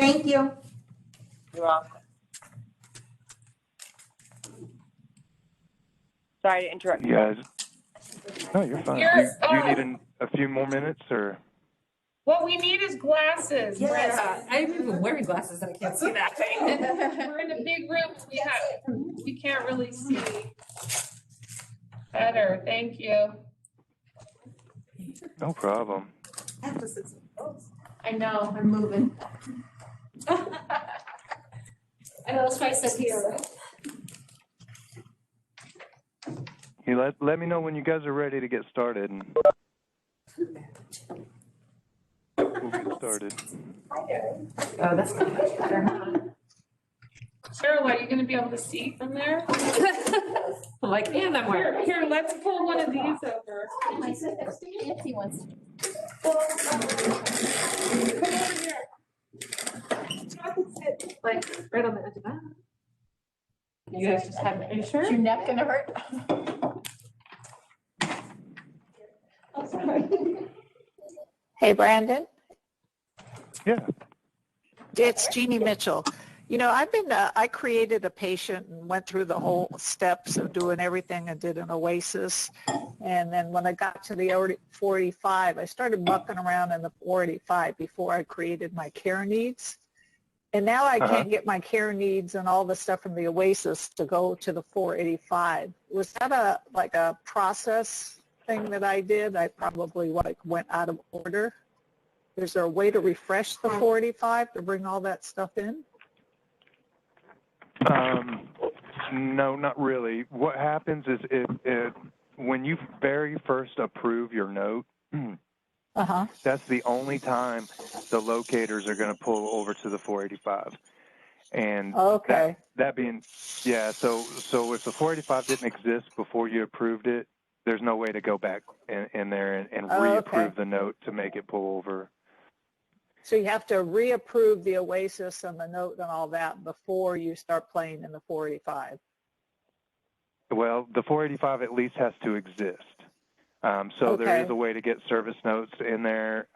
Thank you. You're welcome. Sorry to interrupt You guys. No, you're fine. Do you need a few more minutes or? What we need is glasses. Yes, I'm even wearing glasses and I can't see that thing. We're in a big room. We can't really see better. Thank you. No problem. I know. I'm moving. I know, that's why I said here. You let me know when you guys are ready to get started, and we'll get started. Oh, that's not much better, huh? Cheryl, are you going to be able to see from there? I'm like, and I'm wearing. Here, let's pull one of these over. I said that's the fancy ones. Come over here. Like, right on the edge of that. You guys just have, are you sure? Is your neck gonna hurt? Oh, sorry. Hey, Brandon, Yeah. it's Jeannie Mitchell. You know, I created a patient and went through the whole steps of doing everything and did an Oasis. And then when I got to the 485, I started mucking around in the 485 before I created my care needs. And now I can't get my care needs and all the stuff from the Oasis to go to the 485. Was that a process thing that I did? I probably went out of order. Is there a way to refresh the 485 to bring all that stuff in? No, not really. What happens is when you very first approve your note, that's the only time the locators are going to pull over to the 485. And that being, yeah, so if the 485 didn't exist before you approved it, there's no way to go back in there and reapprove the note to make it pull over. So you have to reapprove the Oasis and the note and all that before you start playing in the 485. Well, the 485 at least has to exist. So there is a way to get service notes in there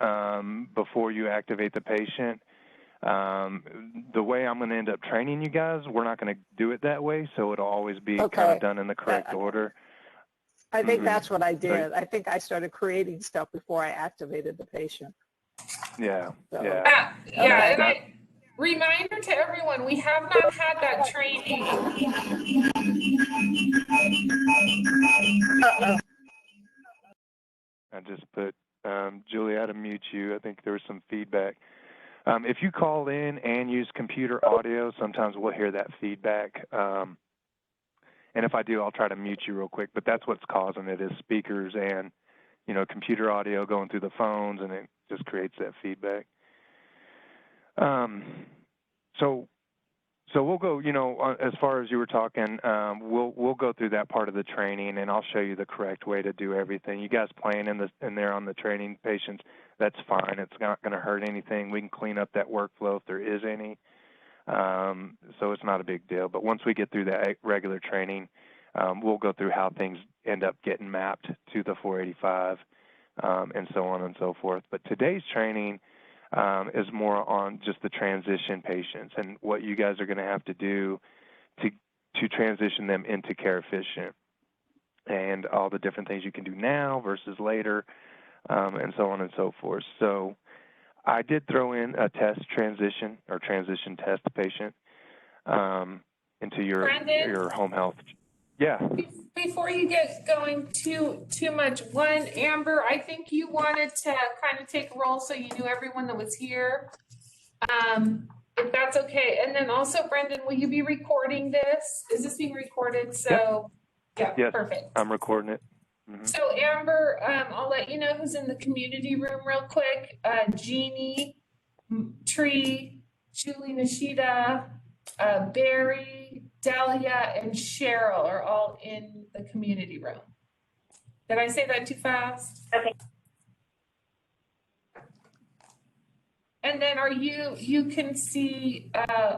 before you activate the patient. The way I'm going to end up training you guys, we're not going to do it that way, so it'll always be kind of done in the correct order. I think that's what I did. I think I started creating stuff before I activated the patient. Yeah, And reminder to everyone, we have not had that training. I just put, Julie, I had to mute you. I think there was some feedback. If you call in and use computer audio, sometimes we'll hear that feedback. And if I do, I'll try to mute you real quick. But that's what's causing it is speakers and, computer audio going through the phones, and it just creates that feedback. So we'll go, as far as you were talking, we'll go through that part of the training, and I'll show you the correct way to do everything. You guys playing in there on the training patients, that's fine. It's not going to hurt anything. We can clean up that workflow if there is any. So it's not a big deal. But once we get through that regular training, we'll go through how things end up getting mapped to the 485 and so on and so forth. But today's training is more on just the transition patients and what you guys are going to have to do to transition them into care efficient and all the different things you can do now versus later and so on and so forth. So I did throw in a transition test patient into your home health. Yeah. Before you get going too much, Amber, I think you wanted to kind of take a role so you knew everyone that was here, if that's okay. And then also, Brendan, will you be recording this? Is this being recorded? So, yes, perfect. I'm recording it. Mm-hmm. So, Amber, I'll let you know who's in the community room real quick. Jeannie, Tree, Julie Nishida, Barry, Delia, and Cheryl are all in the community room. Did I say that too fast? Okay. And then you can see,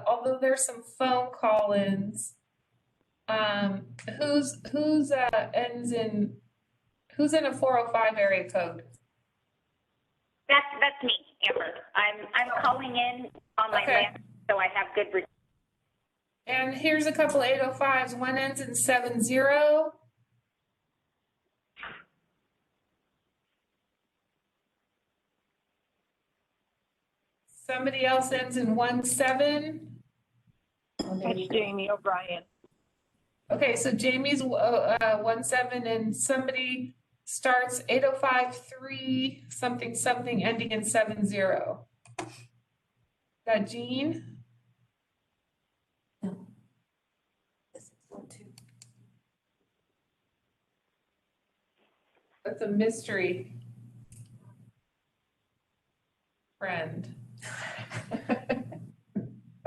although there's some phone call-ins, who's in a 405 area code? That's me, Amber. I'm calling in on my Okay. land, so I have good. And here's a couple 805s. One ends in 70. Somebody else ends in 17. It's Jamie O'Brien. Okay, so Jamie's 17, and somebody starts 805-3 something something ending in 70. That Jean? No. This is 1-2. That's a mystery friend.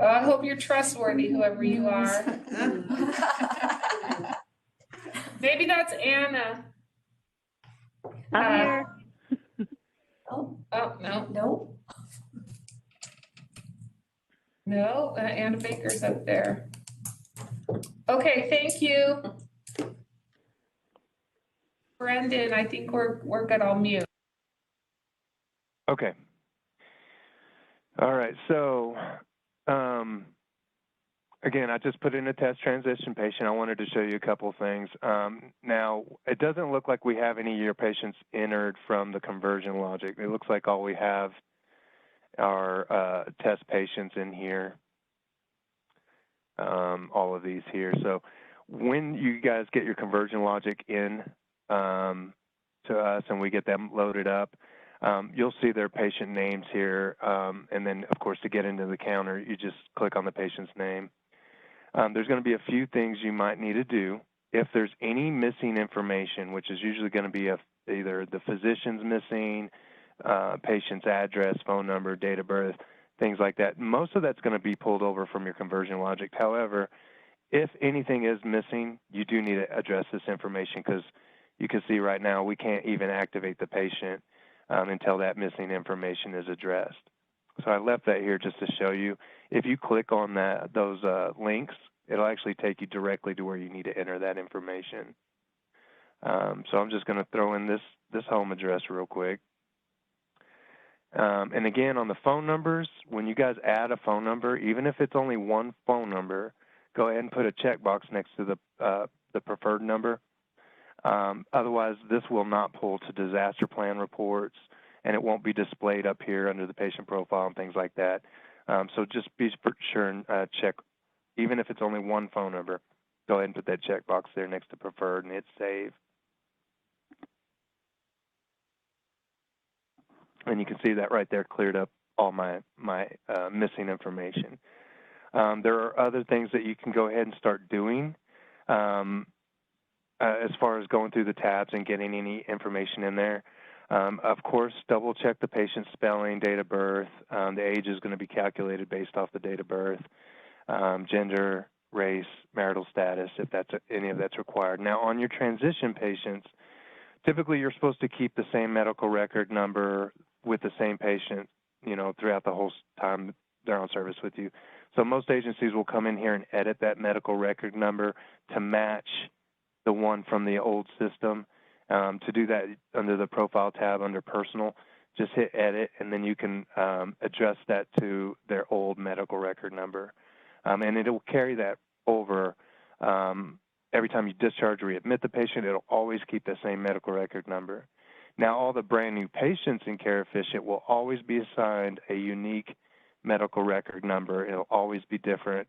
Oh, I hope you're trustworthy, whoever you are. Maybe that's Anna. I'm here. Oh, Oh, no. no. No, Anna Baker's up there. Okay, thank you. Brendan, I think we're good. I'll mute. Okay. All right. So, again, I just put in a test transition patient. I wanted to show you a couple of things. Now, it doesn't look like we have any of your patients entered from the conversion logic. It looks like all we have are test patients in here, all of these here. So when you guys get your conversion logic in to us and we get them loaded up, you'll see their patient names here. And then, of course, to get into the counter, you just click on the patient's name. There's going to be a few things you might need to do. If there's any missing information, which is usually going to be either the physician's missing, patient's address, phone number, date of birth, things like that, most of that's going to be pulled over from your conversion logic. However, if anything is missing, you do need to address this information because you can see right now we can't even activate the patient until that missing information is addressed. So I left that here just to show you. If you click on those links, it'll actually take you directly to where you need to enter that information. So I'm just going to throw in this home address real quick. And again, on the phone numbers, when you guys add a phone number, even if it's only one phone number, go ahead and put a checkbox next to the preferred number. Otherwise, this will not pull to disaster plan reports, and it won't be displayed up here under the patient profile and things like that. So just be sure and check, even if it's only one phone number, go ahead and put that checkbox there next to preferred and hit save. And you can see that right there cleared up all my missing information. There are other things that you can go ahead and start doing as far as going through the tabs and getting any information in there. Of course, double check the patient's spelling, date of birth. The age is going to be calculated based off the date of birth, gender, race, marital status, if any of that's required. Now, on your transition patients, typically you're supposed to keep the same medical record number with the same patient, throughout the whole time they're on service with you. So most agencies will come in here and edit that medical record number to match the one from the old system. To do that under the profile tab under personal, just hit edit, and then you can address that to their old medical record number. And it will carry that over every time you discharge or readmit the patient. It'll always keep the same medical record number. Now, all the brand new patients in Care Efficient will always be assigned a unique medical record number. It'll always be different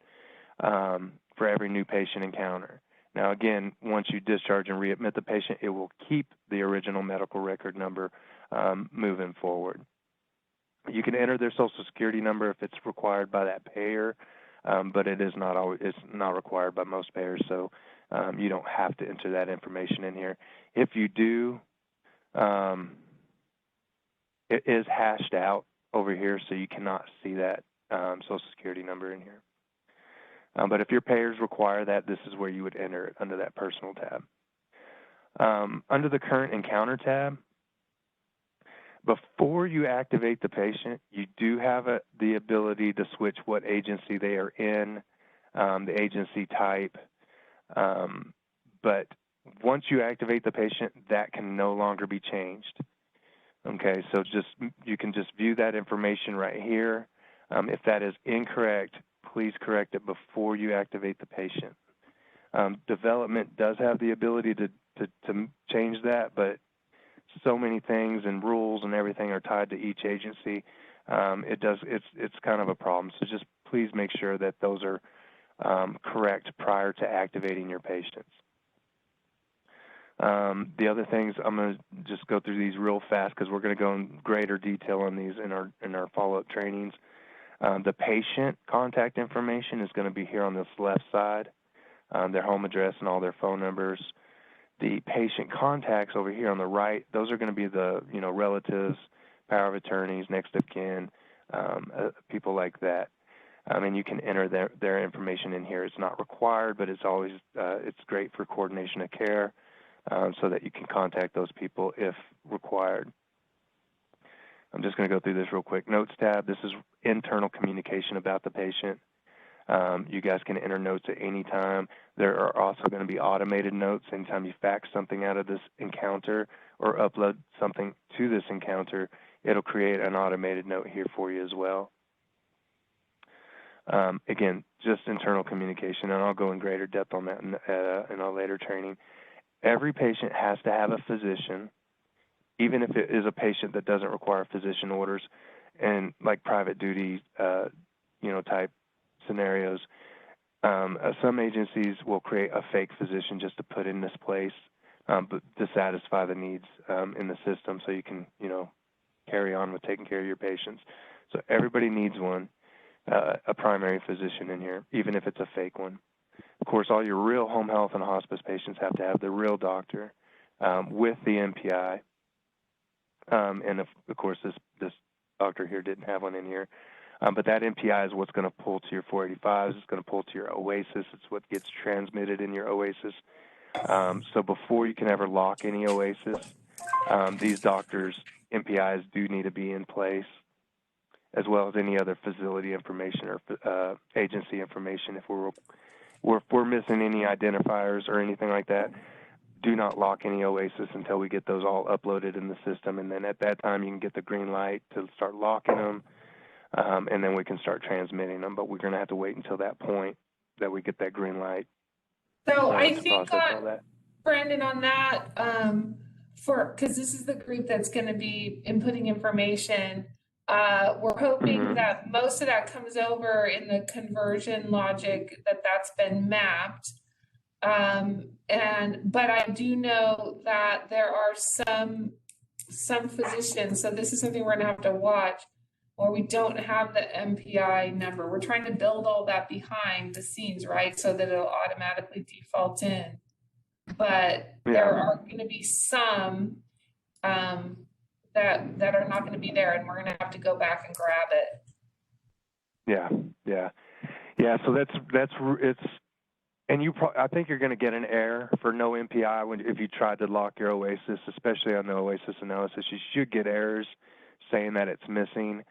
for every new patient encounter. Now, again, once you discharge and readmit the patient, it will keep the original medical record number moving forward. You can enter their Social Security number if it's required by that payer, but it's not required by most payers, so you don't have to enter that information in here. If you do, it is hashed out over here, so you cannot see that Social Security number in here. But if your payers require that, this is where you would enter it under that personal tab. Under the current encounter tab, before you activate the patient, you do have the ability to switch what agency they are in, the agency type. But once you activate the patient, that can no longer be changed. Okay, so you can just view that information right here. If that is incorrect, please correct it before you activate the patient. Development does have the ability to change that, but so many things and rules and everything are tied to each agency. It's kind of a problem. So just please make sure that those are correct prior to activating your patients. The other things, I'm going to just go through these real fast because we're going to go in greater detail on these in our follow-up trainings. The patient contact information is going to be here on this left side, their home address and all their phone numbers. The patient contacts over here on the right, those are going to be the relatives, power of attorneys, next of kin, people like that. And you can enter their information in here. It's not required, but it's always it's great for coordination of care, so that you can contact those people if required. I'm just going to go through this real quick. Notes tab, this is internal communication about the patient. You guys can enter notes at any time. There are also going to be automated notes. Anytime you fax something out of this encounter or upload something to this encounter, it'll create an automated note here for you as well. Again, just internal communication, and I'll go in greater depth on that in our later training. Every patient has to have a physician, even if it is a patient that doesn't require physician orders, and like private duty, type scenarios. Some agencies will create a fake physician just to put in this place, but to satisfy the needs in the system, so you can, carry on with taking care of your patients. So everybody needs one, a primary physician in here, even if it's a fake one. Of course, all your real home health and hospice patients have to have the real doctor with the MPI. And of course, this doctor here didn't have one in here. But that MPI is what's going to pull to your 485s. It's going to pull to your OASIS. It's what gets transmitted in your OASIS. So before you can ever lock any OASIS, these doctors' MPIs do need to be in place, as well as any other facility information or agency information. If we're missing any identifiers or anything like that, do not lock any OASIS until we get those all uploaded in the system. And then at that time, you can get the green light to start locking them. And then we can start transmitting them, but we're going to have to wait until that point that we get that green light. So I to think, process all that. Brandon, on that, because this is the group that's going to be inputting information, we're hoping that most of that comes over in the conversion logic that's been mapped. But I do know that there are some physicians, so this is something we're going to have to watch, or we don't have the MPI number. We're trying to build all that behind the scenes, right? So that it'll automatically default in. But there are going to be some that are not going to be there, and we're going to have to go back and grab it. Yeah. So it's, and I think you're going to get an error for no MPI if you tried to lock your OASIS, especially on the OASIS analysis. You should get errors saying that it's missing.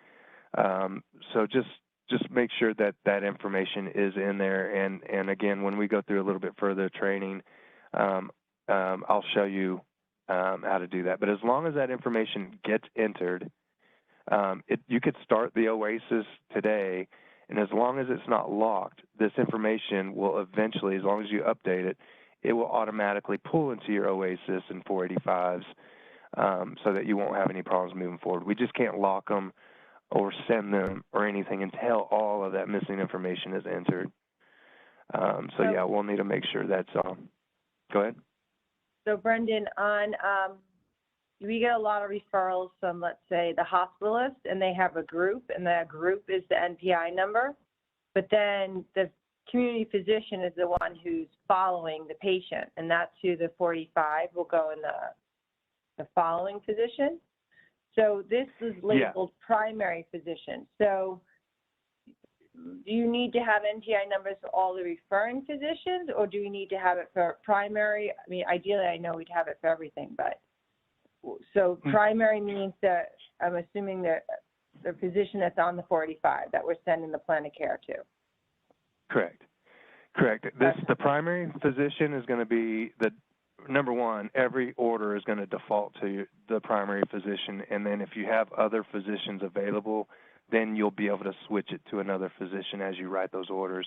So just make sure that information is in there. And again, when we go through a little bit further training, I'll show you how to do that. But as long as that information gets entered, you could start the OASIS today, and as long as it's not locked, this information will eventually, as long as you update it, it will automatically pull into your OASIS and 485s, so that you won't have any problems moving forward. We just can't lock them or send them or anything until all of that missing information is entered. So we'll need to make sure that's go ahead. So Brendan, we get a lot of referrals from, let's say, the hospitalist, and they have a group, and that group is the NPI number, but then the community physician is the one who's following the patient, and that's who the 485 will go in the following physician. So this is labeled primary physician. So do you need to have NPI numbers for all the referring physicians, or do we need to have it for primary? I mean, ideally, I know we'd have it for everything, but so primary means that I'm assuming that the physician that's on the 485 that we're sending the plan of care to. Correct. The primary physician is going to be number one, every order is going to default to the primary physician, and then if you have other physicians available, then you'll be able to switch it to another physician as you write those orders.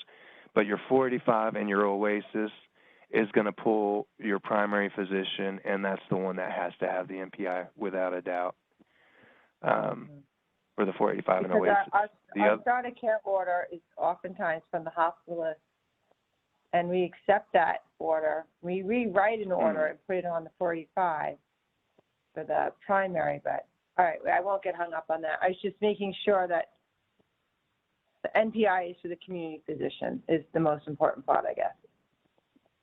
But your 485 and your OASIS is going to pull your primary physician, and that's the one that has to have the MPI without a doubt for the 485 and Because OASIS. our start of care order is oftentimes from the hospitalist, and we accept that order. We rewrite an order and put it on the 485 for the primary, but all right, I won't get hung up on that. I was just making sure that the NPI is for the community physician is the most important part, I guess.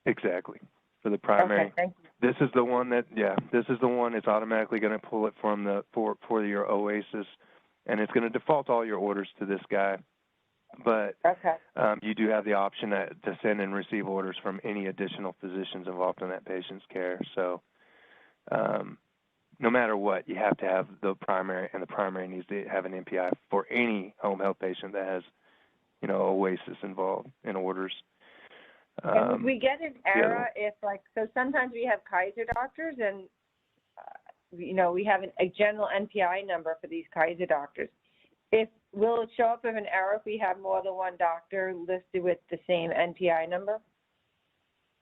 Exactly. For the primary. Okay, thank you. This is the one that, this is the one. It's automatically going to pull it from the for your OASIS, and it's going to default all your orders to this guy. But Okay. you do have the option to send and receive orders from any additional physicians involved in that patient's care. So no matter what, you have to have the primary, and the primary needs to have an MPI for any home health patient that has, OASIS involved in orders. And would we get an error if, so sometimes we have Kaiser doctors and, we have a general NPI number for these Kaiser doctors. Will it show up as an error if we have more than one doctor listed with the same NPI number?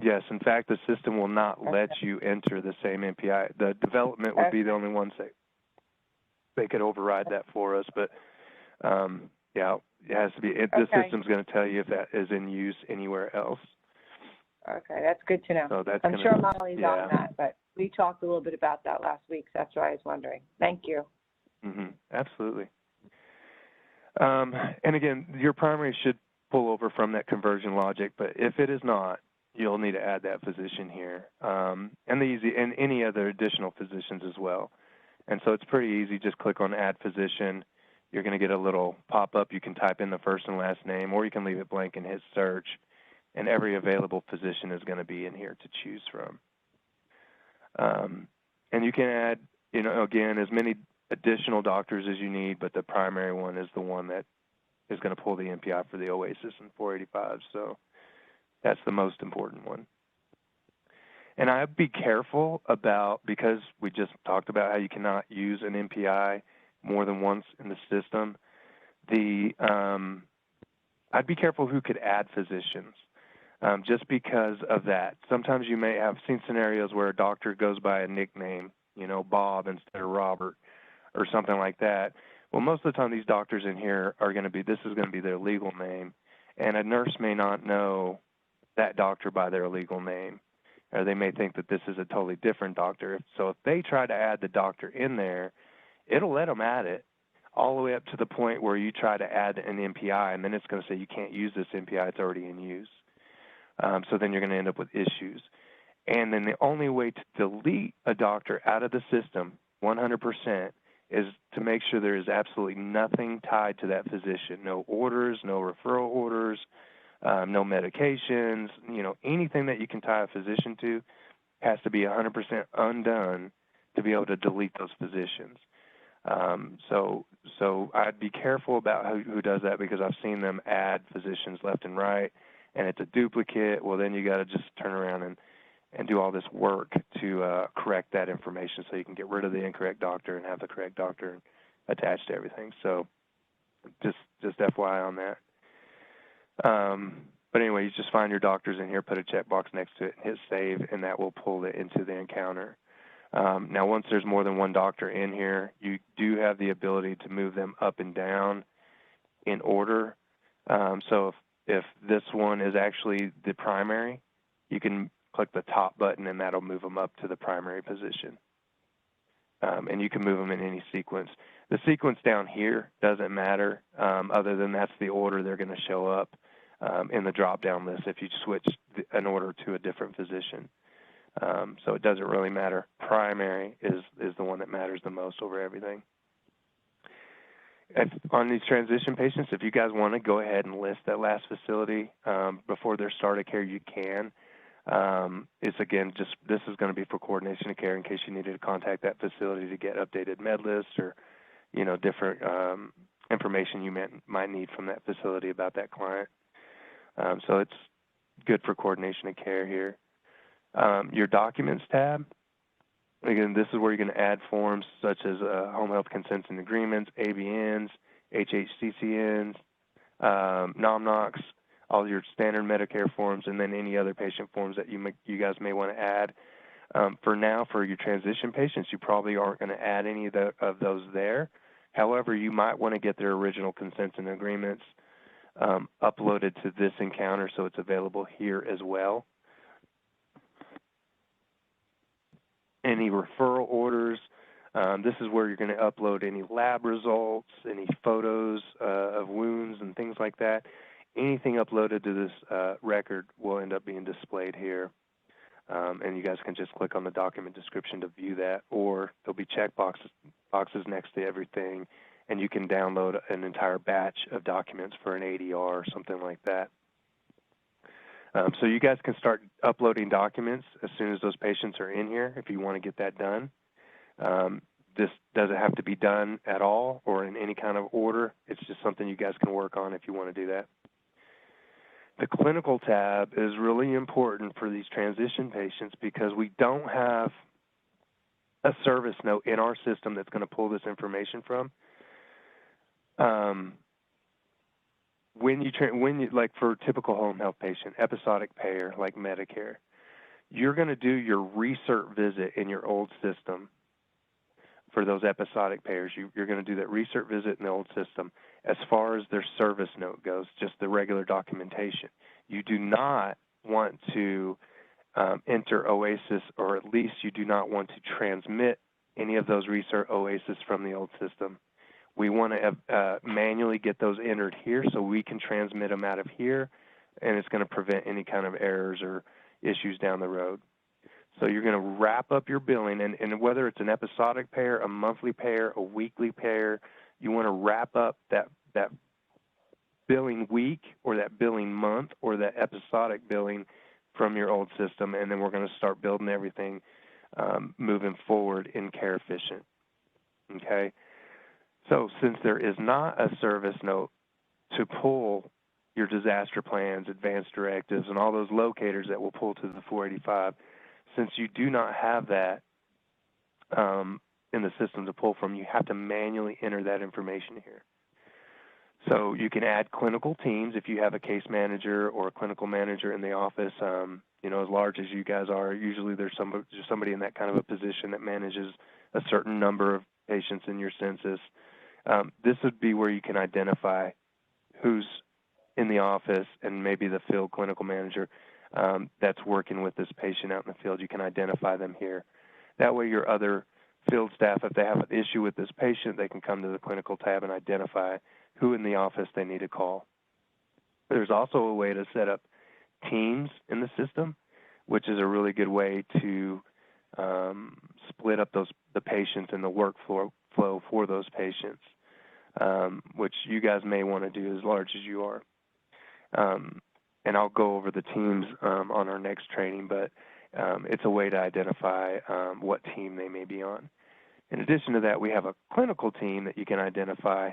Yes. In fact, the system will not let you enter the same MPI. The development would be the only ones that they could override that for us. But, it has to be. The system's going to tell you if that is in use anywhere else. Okay, that's good to know. So that's I'm sure Molly's on that, but we talked a little bit about that last week, so that's why I was wondering. Thank you. Absolutely. And again, your primary should pull over from that conversion logic, but if it is not, you'll need to add that physician here, and any other additional physicians as well. And so it's pretty easy. Just click on Add Physician. You're going to get a little pop-up. You can type in the first and last name, or you can leave it blank and hit Search, and every available physician is going to be in here to choose from. And you can add, again, as many additional doctors as you need, but the primary one is the one that is going to pull the MPI for the OASIS and 485. So that's the most important one. And I'd be careful about, because we just talked about how you cannot use an MPI more than once in the system, I'd be careful who could add physicians, just because of that. Sometimes you may have seen scenarios where a doctor goes by a nickname, Bob instead of Robert or something like that. Well, most of the time these doctors in here are going to be, this is going to be their legal name, and a nurse may not know that doctor by their legal name, or they may think that this is a totally different doctor. So if they try to add the doctor in there, it'll let them add it all the way up to the point where you try to add an MPI, and then it's going to say you can't use this MPI, it's already in use. So then you're going to end up with issues. And then the only way to delete a doctor out of the system 100% is to make sure there is absolutely nothing tied to that physician. No orders, no referral orders, no medications, anything that you can tie a physician to has to be 100% undone to be able to delete those physicians. So I'd be careful about who does that, because I've seen them add physicians left and right, and it's a duplicate. Well, then you got to just turn around and do all this work to correct that information so you can get rid of the incorrect doctor and have the correct doctor attached to everything. So just FYI on that. But anyway, you just find your doctors in here, put a checkbox next to it, and hit Save, and that will pull it into the encounter. Now, once there's more than one doctor in here, you do have the ability to move them up and down in order. So if this one is actually the primary, you can click the top button, and that'll move them up to the primary position. And you can move them in any sequence. The sequence down here doesn't matter, other than that's the order they're going to show up in the drop-down list if you switch an order to a different physician. So it doesn't really matter. Primary is the one that matters the most over everything. On these transition patients, if you guys want to go ahead and list that last facility before their start of care, you can. It's again, this is going to be for coordination of care in case you needed to contact that facility to get updated med lists or, different information you might need from that facility about that client. So it's good for coordination of care here. Your documents tab, again, this is where you're going to add forms such as home health consents and agreements, ABNs, HHCCNs, NOMNOCs, all your standard Medicare forms, and then any other patient forms that you guys may want to add. For now, for your transition patients, you probably aren't going to add any of those there. However, you might want to get their original consents and agreements uploaded to this encounter so it's available here as well. Any referral orders, this is where you're going to upload any lab results, any photos of wounds and things like that. Anything uploaded to this record will end up being displayed here. And you guys can just click on the document description to view that, or there'll be check boxes next to everything, and you can download an entire batch of documents for an ADR or something like that. So you guys can start uploading documents as soon as those patients are in here if you want to get that done. This doesn't have to be done at all or in any kind of order. It's just something you guys can work on if you want to do that. The clinical tab is really important for these transition patients because we don't have a service note in our system that's going to pull this information from. When you like for a typical home health patient, episodic payer like Medicare, you're going to do your research visit in your old system. For those episodic payers, you're going to do that research visit in the old system. As far as their service note goes, just the regular documentation. You do not want to enter OASIS, or at least you do not want to transmit any of those research OASIS from the old system. We want to manually get those entered here so we can transmit them out of here, and it's going to prevent any kind of errors or issues down the road. So you're going to wrap up your billing, and whether it's an episodic payer, a monthly payer, a weekly payer, you want to wrap up that billing week or that billing month or that episodic billing from your old system, and then we're going to start building everything moving forward in Care Efficient. Okay? So since there is not a service note to pull your disaster plans, advanced directives, and all those locators that will pull to the 485, since you do not have that in the system to pull from, you have to manually enter that information here. So you can add clinical teams if you have a case manager or a clinical manager in the office. You know, as large as you guys are, usually there's somebody in that kind of a position that manages a certain number of patients in your census. This would be where you can identify who's in the office and maybe the field clinical manager that's working with this patient out in the field. You can identify them here. That way your other field staff, if they have an issue with this patient, they can come to the clinical tab and identify who in the office they need to call. There's also a way to set up teams in the system, which is a really good way to split up the patients and the workflow for those patients, which you guys may want to do as large as you are. And I'll go over the teams on our next training, but it's a way to identify what team they may be on. In addition to that, we have a clinical team that you can identify.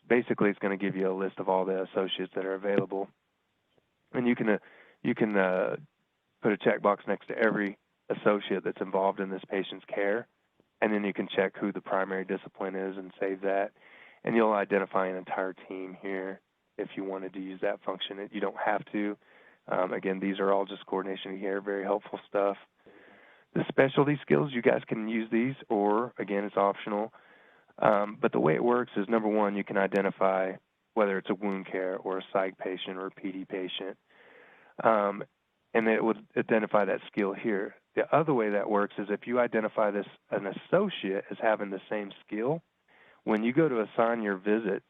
Basically, it's going to give you a list of all the associates that are available. And you can put a checkbox next to every associate that's involved in this patient's care, and then you can check who the primary discipline is and save that. And you'll identify an entire team here if you wanted to use that function. You don't have to. Again, these are all just coordination here, very helpful stuff. The specialty skills, you guys can use these, or again, it's optional. But the way it works is, number one, you can identify whether it's a wound care or a psych patient or a PD patient, and it would identify that skill here. The other way that works is if you identify an associate as having the same skill, when you go to assign your visits,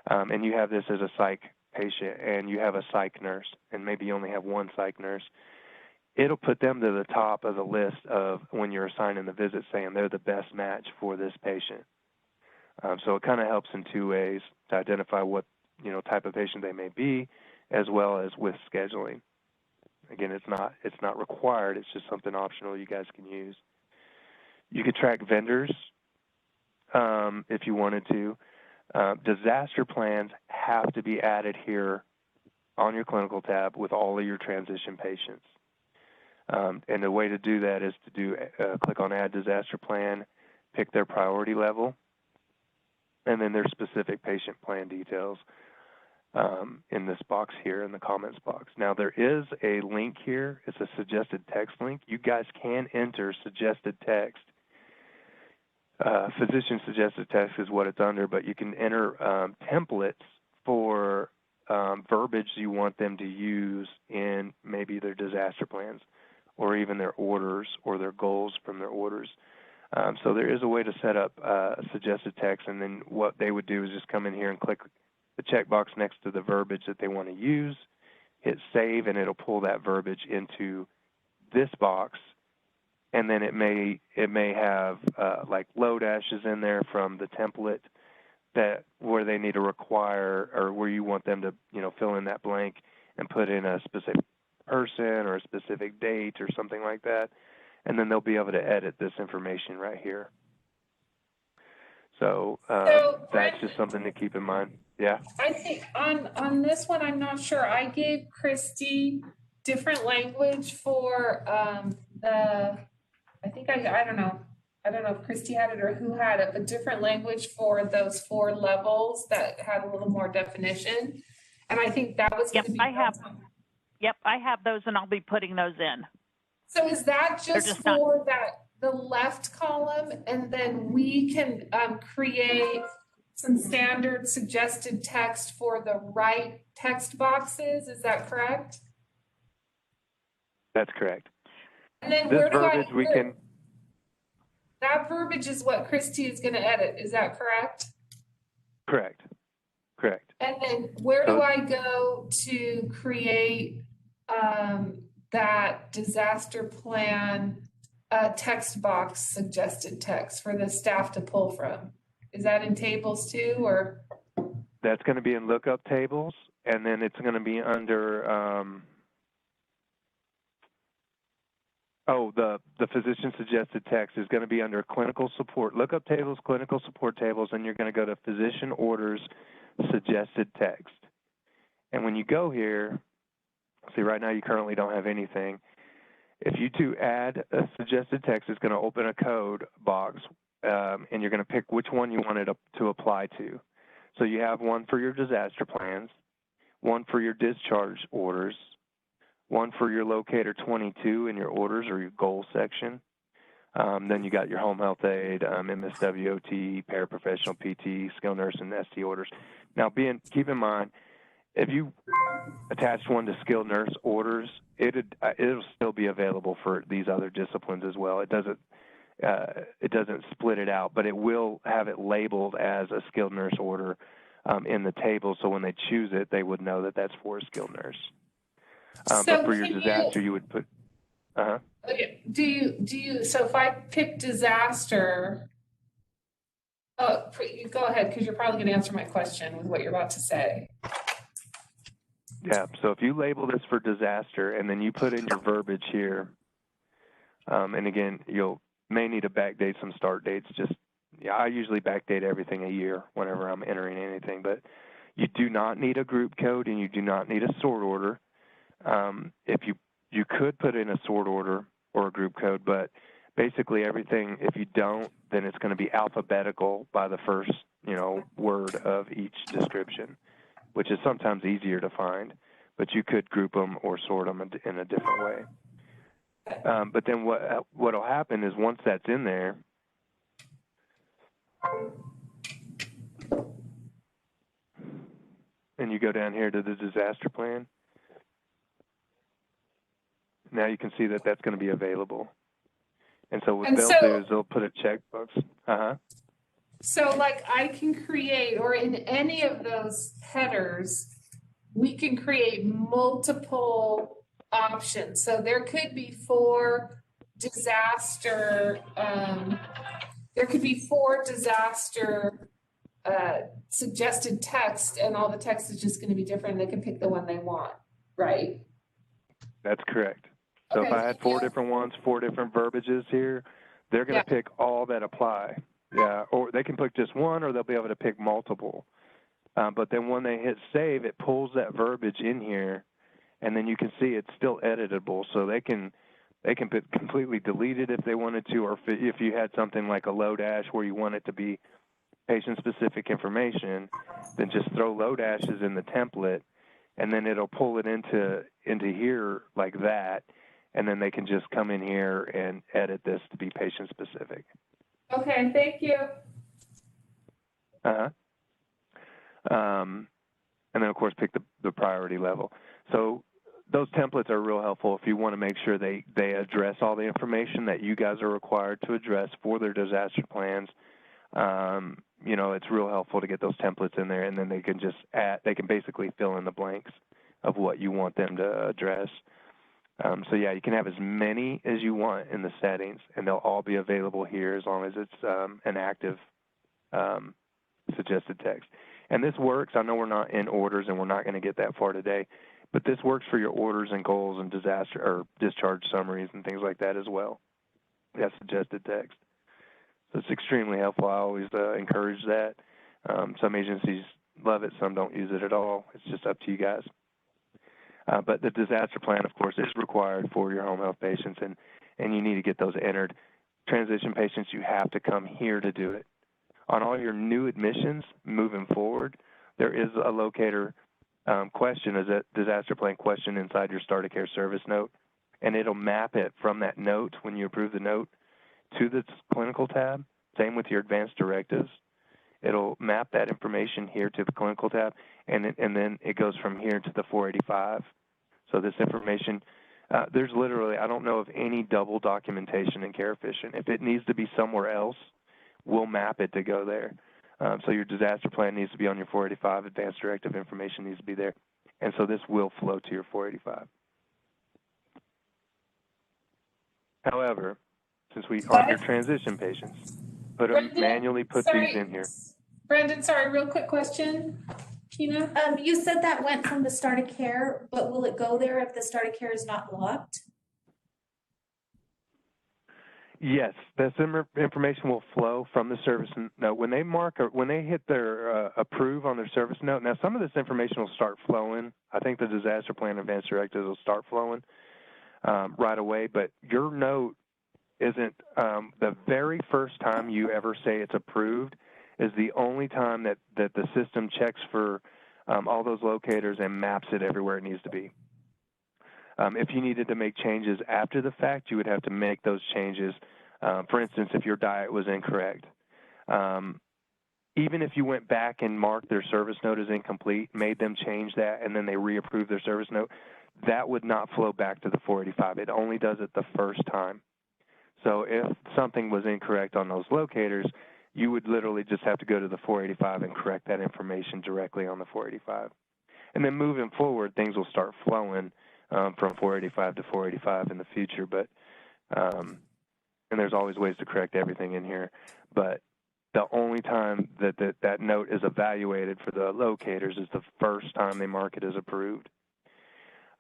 and you have this as a psych patient and you have a psych nurse, and maybe you only have one psych nurse, it'll put them to the top of the list of when you're assigning the visit, saying they're the best match for this patient. So it kind of helps in two ways to identify what type of patient they may be, as well as with scheduling. Again, it's not required. It's just something optional you guys can use. You could track vendors if you wanted to. Disaster plans have to be added here on your clinical tab with all of your transition patients. And the way to do that is to do click on Add Disaster Plan, pick their priority level, and then their specific patient plan details in this box here in the comments box. Now there is a link here. It's a suggested text link. You guys can enter suggested text. Physician suggested text is what it's under, but you can enter templates for verbiage you want them to use in maybe their disaster plans or even their orders or their goals from their orders. So there is a way to set up suggested text, and then what they would do is just come in here and click the checkbox next to the verbiage that they want to use, hit save, and it'll pull that verbiage into this box. And then it may have like low dashes in there from the template that where they need to require or where you want them to fill in that blank and put in a specific person or a specific date or something like that. And then they'll be able to edit this information right here. So that's just something to keep in mind. Yeah. I think on this one, I'm not sure. I gave Christy different language for I don't know if Christy had it or who had it, but different language for those 4 levels that had a little more definition. And I think that was going to be. Yep, I have those, and I'll be putting those in. So is that just for the left column, and then we can create some standard suggested text for the right text boxes? Is that correct? That's correct. And then This verbiage we can. That verbiage is what Christy is going to edit. Is that correct? Correct. And then where do I go to create that disaster plan text box suggested text for the staff to pull from? Is that in tables too, or? That's going to be in lookup tables, and then it's going to be under the physician suggested text is going to be under clinical support, lookup tables, clinical support tables, and you're going to go to physician orders suggested text. And when you go here, see right now you currently don't have anything. If you do add a suggested text, it's going to open a code box, and you're going to pick which one you want it to apply to. So you have one for your disaster plans, one for your discharge orders, one for your locator 22 in your orders or your goal section. Then you got your home health aid, MSWOT, paraprofessional PT, skilled nurse, and ST orders. Now, keep in mind, if you attached one to skilled nurse orders, it'll still be available for these other disciplines as well. It doesn't split it out, but it will have it labeled as a skilled nurse order in the table. So when they choose it, they would know that that's for a skilled nurse. But for your disaster, you would put. Okay. Do you? So if I pick disaster, you go ahead because you're probably going to answer my question with what you're about to say. Yeah. So if you label this for disaster and then you put in your verbiage here, and again, you'll may need to backdate some start dates. I usually backdate everything a year whenever I'm entering anything, but you do not need a group code and you do not need a sort order. If you could put in a sort order or a group code, but basically everything, if you don't, then it's going to be alphabetical by the first, word of each description, which is sometimes easier to find, but you could group them or sort them in a different way. But then what will happen is once that's in there, and you go down here to the disaster plan, now you can see that that's going to be available. And so what they'll do is they'll put a checkbox. So like I can create, or in any of those headers, we can create multiple options. So there could be 4 disaster, suggested text, and all the text is just going to be different. They can pick the one they want, right? That's correct. So Okay. if I had 4 different ones, 4 different verbiages here, they're going to pick all that apply. Yeah, or they can pick just one, or they'll be able to pick multiple. But then when they hit save, it pulls that verbiage in here, and then you can see it's still editable. So they can They can completely delete it if they wanted to, or if you had something like a Lodash where you want it to be patient-specific information, then just throw Lodashes in the template, and then it'll pull it into here like that, and then they can just come in here and edit this to be patient-specific. Okay, thank you. Uh-huh. And then, of course, pick the priority level. So those templates are real helpful if you want to make sure they address all the information that you guys are required to address for their disaster plans. You know, it's real helpful to get those templates in there, and then they can just they can basically fill in the blanks of what you want them to address. So yeah, you can have as many as you want in the settings, and they'll all be available here as long as it's an active suggested text. And this works. I know we're not in orders, and we're not going to get that far today, but this works for your orders and goals and disaster or discharge summaries and things like that as well. That's suggested text. So it's extremely helpful. I always encourage that. Some agencies love it, some don't use it at all. It's just up to you guys. But the disaster plan, of course, is required for your home health patients, and you need to get those entered. Transition patients, you have to come here to do it. On all your new admissions moving forward, there is a locator question, is a disaster plan question inside your start of care service note, and it'll map it from that note when you approve the note to the clinical tab. Same with your advanced directives. It'll map that information here to the clinical tab, and then it goes from here to the 485. So this information, there's literally, I don't know of any double documentation in Care Efficient. If it needs to be somewhere else, we'll map it to go there. So your disaster plan needs to be on your 485, advanced directive information needs to be there. And so this will flow to your 485. However, since we are your transition patients, manually put these in here. Brandon, sorry, real quick question. Kina? You said that went from the start of care, but will it go there if the start of care is not locked? Yes, that information will flow from the service note. When they hit their approve on their service note, now some of this information will start flowing. I think the disaster plan advanced directives will start flowing right away, but your note isn't the very first time you ever say it's approved is the only time that the system checks for all those locators and maps it everywhere it needs to be. If you needed to make changes after the fact, you would have to make those changes. For instance, if your diet was incorrect. Even if you went back and marked their service note as incomplete, made them change that, and then they reapproved their service note, that would not flow back to the 485. It only does it the first time. So if something was incorrect on those locators, you would literally just have to go to the 485 and correct that information directly on the 485. And then moving forward, things will start flowing from 485 to 485 in the future. But and there's always ways to correct everything in here. But the only time that note is evaluated for the locators is the first time they mark it as approved.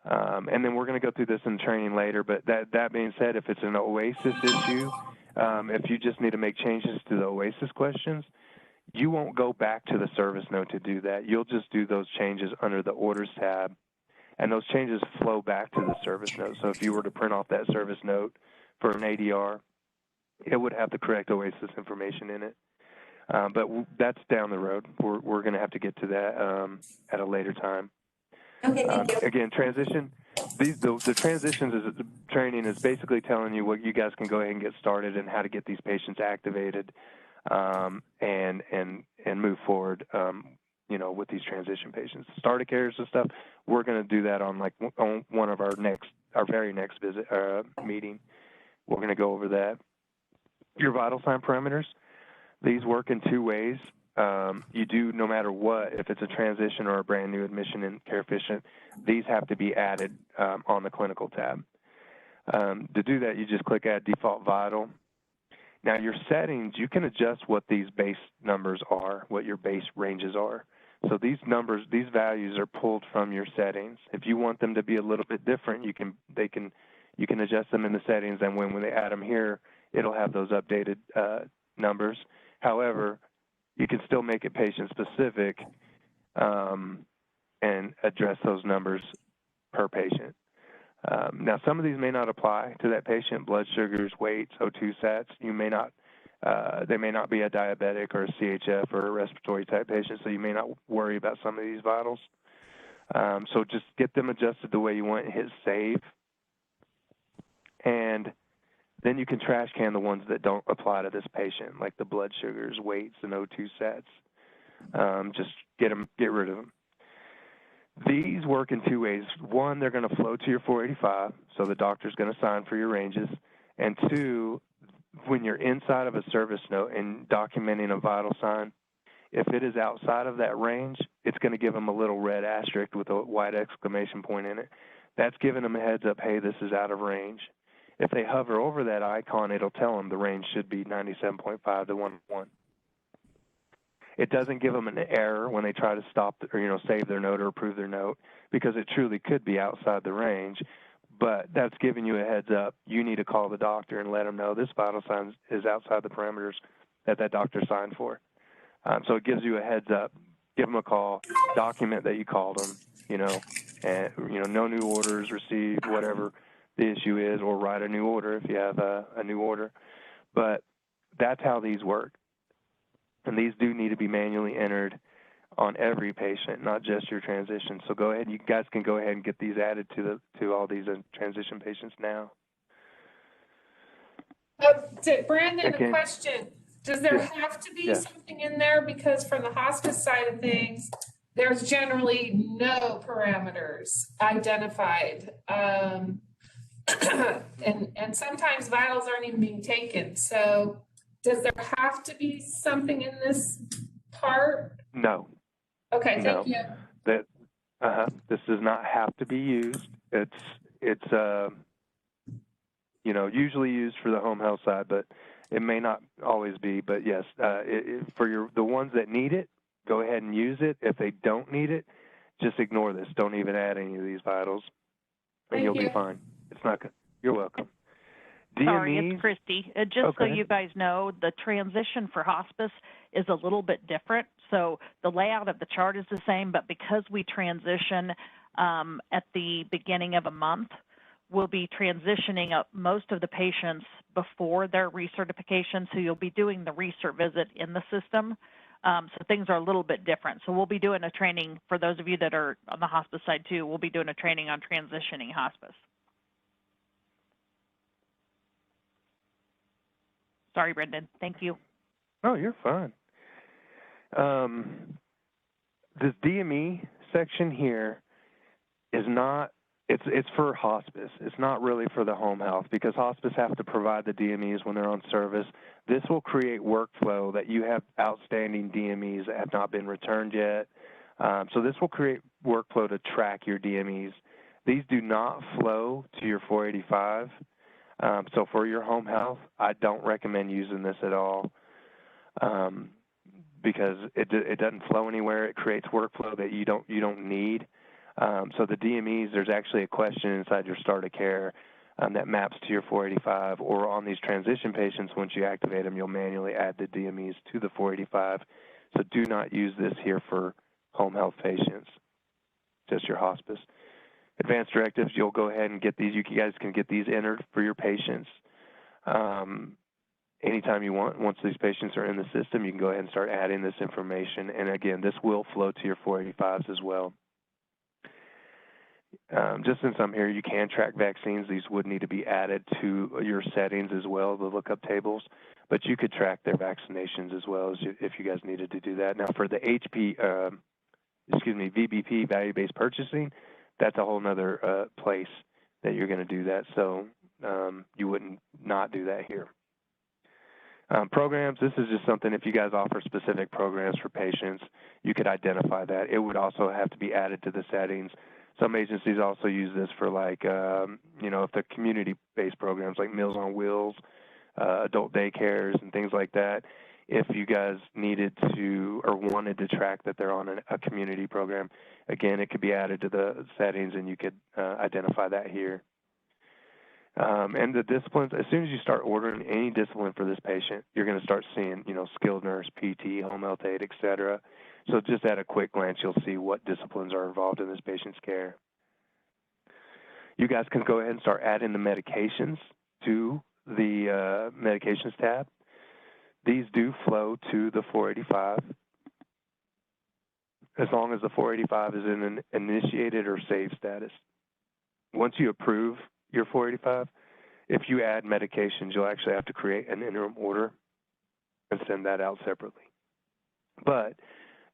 And then we're going to go through this in training later, but that being said, if it's an OASIS issue, if you just need to make changes to the OASIS questions, you won't go back to the service note to do that. You'll just do those changes under the orders tab, and those changes flow back to the service note. So if you were to print off that service note for an ADR, it would have the correct OASIS information in it. But that's down the road. We're going to have to get to that at a later time. Okay, thank you. Again, transition. The transitions is the training is basically telling you what you guys can go ahead and get started and how to get these patients activated and move forward. You know, with these transition patients, start of cares and stuff. We're going to do that on one of our very next visit meeting. We're going to go over that. Your vital sign parameters. These work in two ways. You do, no matter what, if it's a transition or a brand new admission in Care Efficient, these have to be added on the clinical tab. To do that, you just click Add Default Vital. Now, your settings, you can adjust what these base numbers are, what your base ranges are. So these numbers, these values are pulled from your settings. If you want them to be a little bit different, you can adjust them in the settings, and when they add them here, it'll have those updated numbers. However, you can still make it patient-specific and address those numbers per patient. Now, some of these may not apply to that patient, blood sugars, weights, O2 sats. You may not, they may not be a diabetic or a CHF or a respiratory type patient, so you may not worry about some of these vitals. So just get them adjusted the way you want and hit save. And then you can trash can the ones that don't apply to this patient, like the blood sugars, weights, and O2 sats. Just get rid of them. These work in two ways. One, they're going to flow to your 485, so the doctor's going to sign for your ranges. And two, when you're inside of a service note and documenting a vital sign, if it is outside of that range, it's going to give them a little red asterisk with a white exclamation point in it. That's giving them a heads up, hey, this is out of range. If they hover over that icon, it'll tell them the range should be 97.5 to 101. It doesn't give them an error when they try to stop or, save their note or approve their note, because it truly could be outside the range. But that's giving you a heads up. You need to call the doctor and let them know this vital sign is outside the parameters that doctor signed for. So it gives you a heads up. Give them a call. Document that you called them, and, no new orders received, whatever the issue is, or write a new order if you have a new order. But that's how these work. And these do need to be manually entered on every patient, not just your transition. So go ahead, you guys can go ahead and get these added to all these transition patients now. Brandon, Okay. a question. Does there have to be something in there? Because from the hospice side of things, there's generally no parameters identified. And sometimes vitals aren't even being taken. So does there have to be something in this part? No. Okay, thank you. This does not have to be used. It's usually used for the home health side, but it may not always be. But yes, for the ones that need it, go ahead and use it. If they don't need it, just ignore this. Don't even add any of these vitals, and you'll be fine. It's not good. You're welcome. Sorry, DMEs, it's Christy. Just so you guys know, the transition for hospice is a little bit different. So the layout of the chart is the same, but because we transition at the beginning of a month, we'll be transitioning up most of the patients before their recertification. So you'll be doing the recert visit in the system. So things are a little bit different. So we'll be doing a training for those of you that are on the hospice side too. We'll be doing a training on transitioning hospice. Sorry, Brendan. Thank you. Oh, you're fine. This DME section here is not, it's for hospice. It's not really for the home health, because hospice have to provide the DMEs when they're on service. This will create workflow that you have outstanding DMEs that have not been returned yet. So this will create workflow to track your DMEs. These do not flow to your 485. So for your home health, I don't recommend using this at all, because it doesn't flow anywhere. It creates workflow that you don't need. So the DMEs, there's actually a question inside your start of care that maps to your 485, or on these transition patients, once you activate them, you'll manually add the DMEs to the 485. So do not use this here for home health patients, just your hospice. Advanced directives, you'll go ahead and get these. You guys can get these entered for your patients anytime you want. Once these patients are in the system, you can go ahead and start adding this information. And again, this will flow to your 485s as well. Just since I'm here, you can track vaccines. These would need to be added to your settings as well, the lookup tables. But you could track their vaccinations as well, if you guys needed to do that. Now, for the VBP, value-based purchasing, that's a whole nother place that you're going to do that. So you wouldn't not do that here. Programs, this is just something, if you guys offer specific programs for patients, you could identify that. It would also have to be added to the settings. Some agencies also use this for, like, if they're community-based programs like Meals on Wheels, adult daycares, and things like that. If you guys needed to or wanted to track that they're on a community program, again, it could be added to the settings, and you could identify that here. And the disciplines, as soon as you start ordering any discipline for this patient, you're going to start seeing, skilled nurse, PT, home health aide, et cetera. So just at a quick glance, you'll see what disciplines are involved in this patient's care. You guys can go ahead and start adding the medications to the medications tab. These do flow to the 485 as long as the 485 is in an initiated or saved status. Once you approve your 485, if you add medications, you'll actually have to create an interim order and send that out separately. But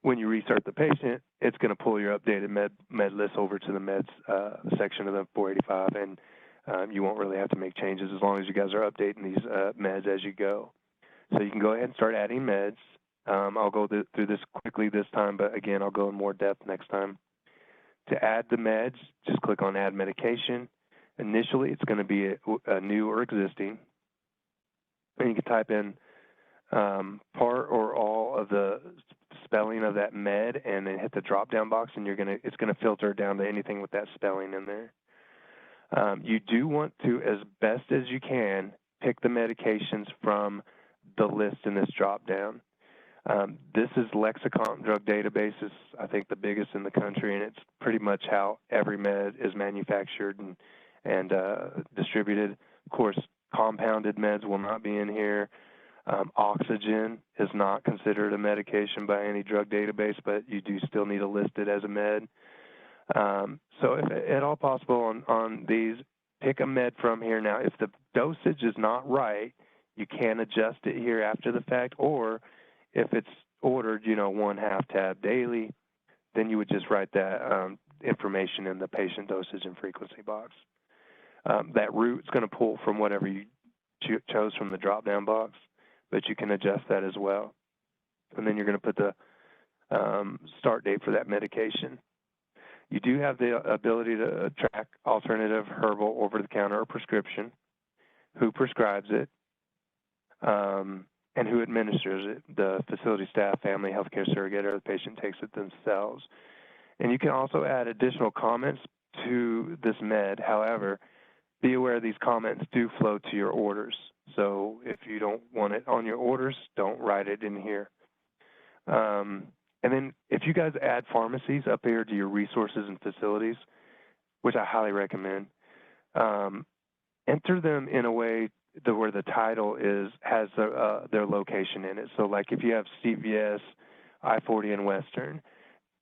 when you restart the patient, it's going to pull your updated med list over to the meds section of the 485, and you won't really have to make changes as long as you guys are updating these meds as you go. So you can go ahead and start adding meds. I'll go through this quickly this time, but again, I'll go in more depth next time. To add the meds, just click on Add Medication. Initially, it's going to be a new or existing. And you can type in part or all of the spelling of that med and then hit the drop-down box, and it's going to filter down to anything with that spelling in there. You do want to, as best as you can, pick the medications from the list in this drop-down. This is Lexicon Drug Database. It's, I think, the biggest in the country, and it's pretty much how every med is manufactured and distributed. Of course, compounded meds will not be in here. Oxygen is not considered a medication by any drug database, but you do still need to list it as a med. So if at all possible on these, pick a med from here. Now, if the dosage is not right, you can adjust it here after the fact, or if it's ordered, 1/2 tab daily, then you would just write that information in the patient dosage and frequency box. That route is going to pull from whatever you chose from the drop-down box, but you can adjust that as well. And then you're going to put the start date for that medication. You do have the ability to track alternative, herbal, over-the-counter, or prescription, who prescribes it, and who administers it, the facility staff, family, healthcare surrogate, or the patient takes it themselves. And you can also add additional comments to this med. However, be aware these comments do flow to your orders. So if you don't want it on your orders, don't write it in here. And then if you guys add pharmacies up here to your resources and facilities, which I highly recommend, enter them in a way where the title has their location in it. So like if you have CVS, I-40 and Western,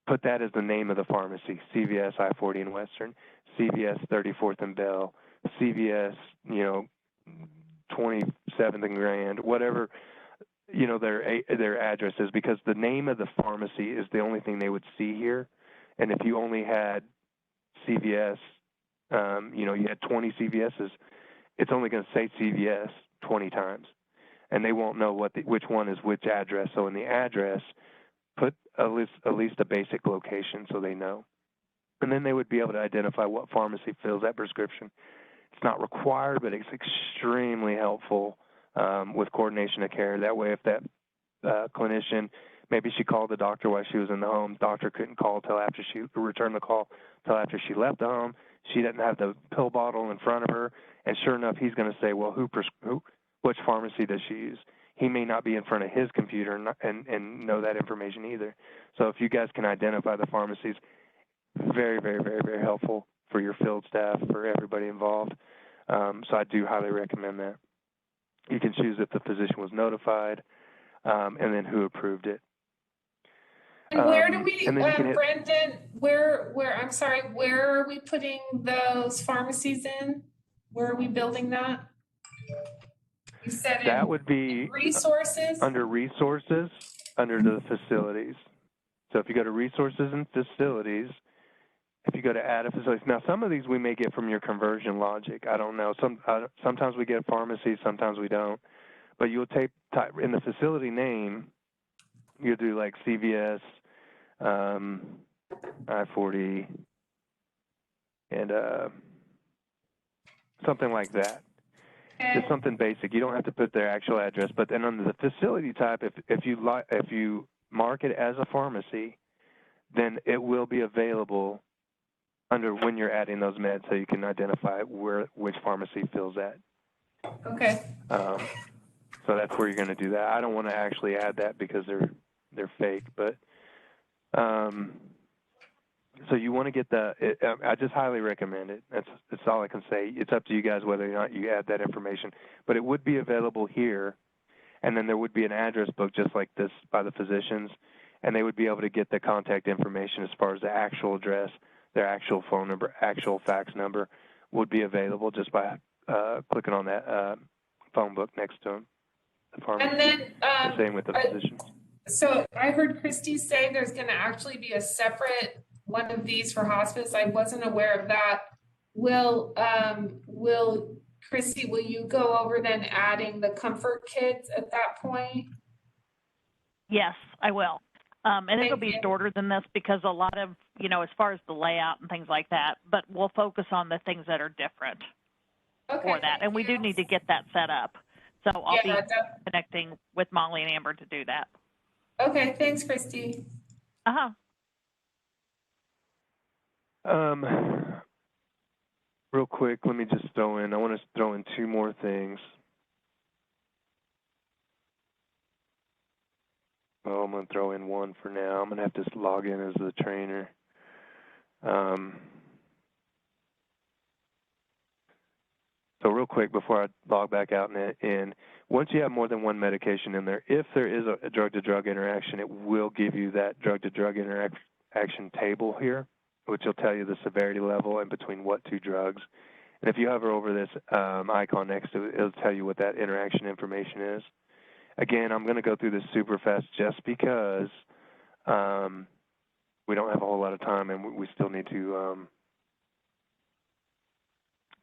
put that as the name of the pharmacy, CVS, I-40 and Western, CVS 34th and Bell, CVS, 27th and Grand, whatever, their address is, because the name of the pharmacy is the only thing they would see here. And if you only had CVS, you had 20 CVSs, it's only going to say CVS 20 times, and they won't know which one is which address. So in the address, put at least a basic location so they know. And then they would be able to identify what pharmacy fills that prescription. It's not required, but it's extremely helpful with coordination of care. That way, if that clinician, maybe she called the doctor while she was in the home, doctor couldn't call till after she returned the call till after she left the home. She didn't have the pill bottle in front of her, and sure enough, he's going to say, well, which pharmacy does she use? He may not be in front of his computer and know that information either. So if you guys can identify the pharmacies, very, very, very, very helpful for your field staff, for everybody involved. So I do highly recommend that. You can choose if the physician was notified, and then who approved it. And where do we, Brendan, where are we putting those pharmacies in? Where are we building that? You said that would be resources? Under resources, under the facilities. So if you go to resources and facilities, if you go to add a facility, now some of these we may get from your conversion logic. I don't know. Sometimes we get pharmacy, sometimes we don't. But you'll type in the facility name, you do like CVS, I-40, and something like that. Okay. Just something basic. You don't have to put their actual address. But then under the facility type, if you mark it as a pharmacy, then it will be available under when you're adding those meds, so you can identify which pharmacy fills that. Okay. So that's where you're going to do that. I don't want to actually add that because they're fake, but So you want to get I just highly recommend it. That's all I can say. It's up to you guys whether or not you add that information. But it would be available here, and then there would be an address book just like this by the physicians, and they would be able to get the contact information as far as the actual address, their actual phone number, actual fax number would be available just by clicking on that phone book next to them. The pharmacy. And then, the same with the physicians. So I heard Christy say there's going to actually be a separate one of these for hospice. I wasn't aware of that. Will Christy, will you go over then adding the comfort kits at that point? Yes, I will. And it'll Thank be you. shorter than this because a lot of, as far as the layout and things like that, but we'll focus on the things that are different for that. And we do need to get that set up. So I'll be connecting with Molly and Amber to do that. Okay, thanks, Christy. Uh-huh. Real quick, let me just I want to throw in two more things. Well, I'm going to throw in one for now. I'm going to have to log in as the trainer. So real quick, before I log back out and in, once you have more than one medication in there, if there is a drug-to-drug interaction, it will give you that drug-to-drug interaction table here, which will tell you the severity level and between what two drugs. And if you hover over this icon next to it, it'll tell you what that interaction information is. Again, I'm going to go through this super fast just because we don't have a whole lot of time and we still need to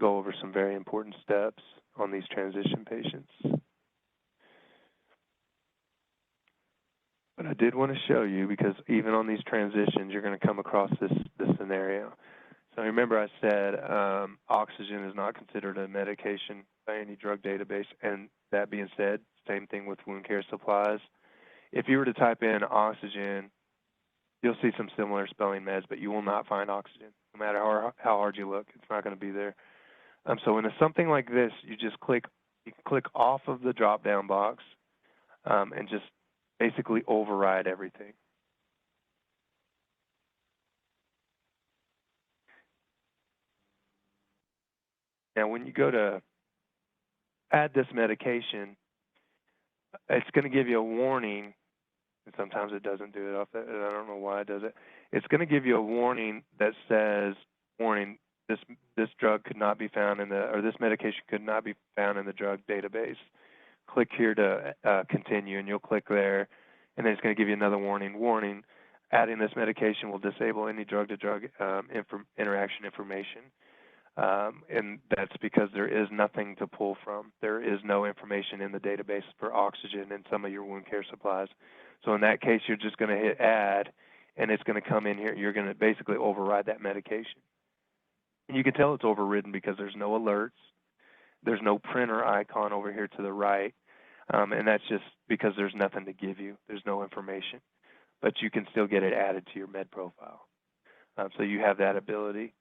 go over some very important steps on these transition patients. But I did want to show you, because even on these transitions, you're going to come across this scenario. So remember I said oxygen is not considered a medication by any drug database, and that being said, same thing with wound care supplies. If you were to type in oxygen, you'll see some similar spelling meds, but you will not find oxygen. No matter how hard you look, it's not going to be there. So in something like this, you can click off of the drop-down box and just basically override everything. Now, when you go to add this medication, it's going to give you a warning, and sometimes it doesn't do it. I don't know why it does it. It's going to give you a warning that says, warning, this drug could not be found or this medication could not be found in the drug database. Click here to continue, and you'll click there, and then it's going to give you another warning. Warning, adding this medication will disable any drug-to-drug interaction information. And that's because there is nothing to pull from. There is no information in the database for oxygen in some of your wound care supplies. So in that case, you're just going to hit add, and it's going to come in here. You're going to basically override that medication. And you can tell it's overridden because there's no alerts. There's no printer icon over here to the right. And that's just because there's nothing to give you. There's no information. But you can still get it added to your med profile. So you have that ability.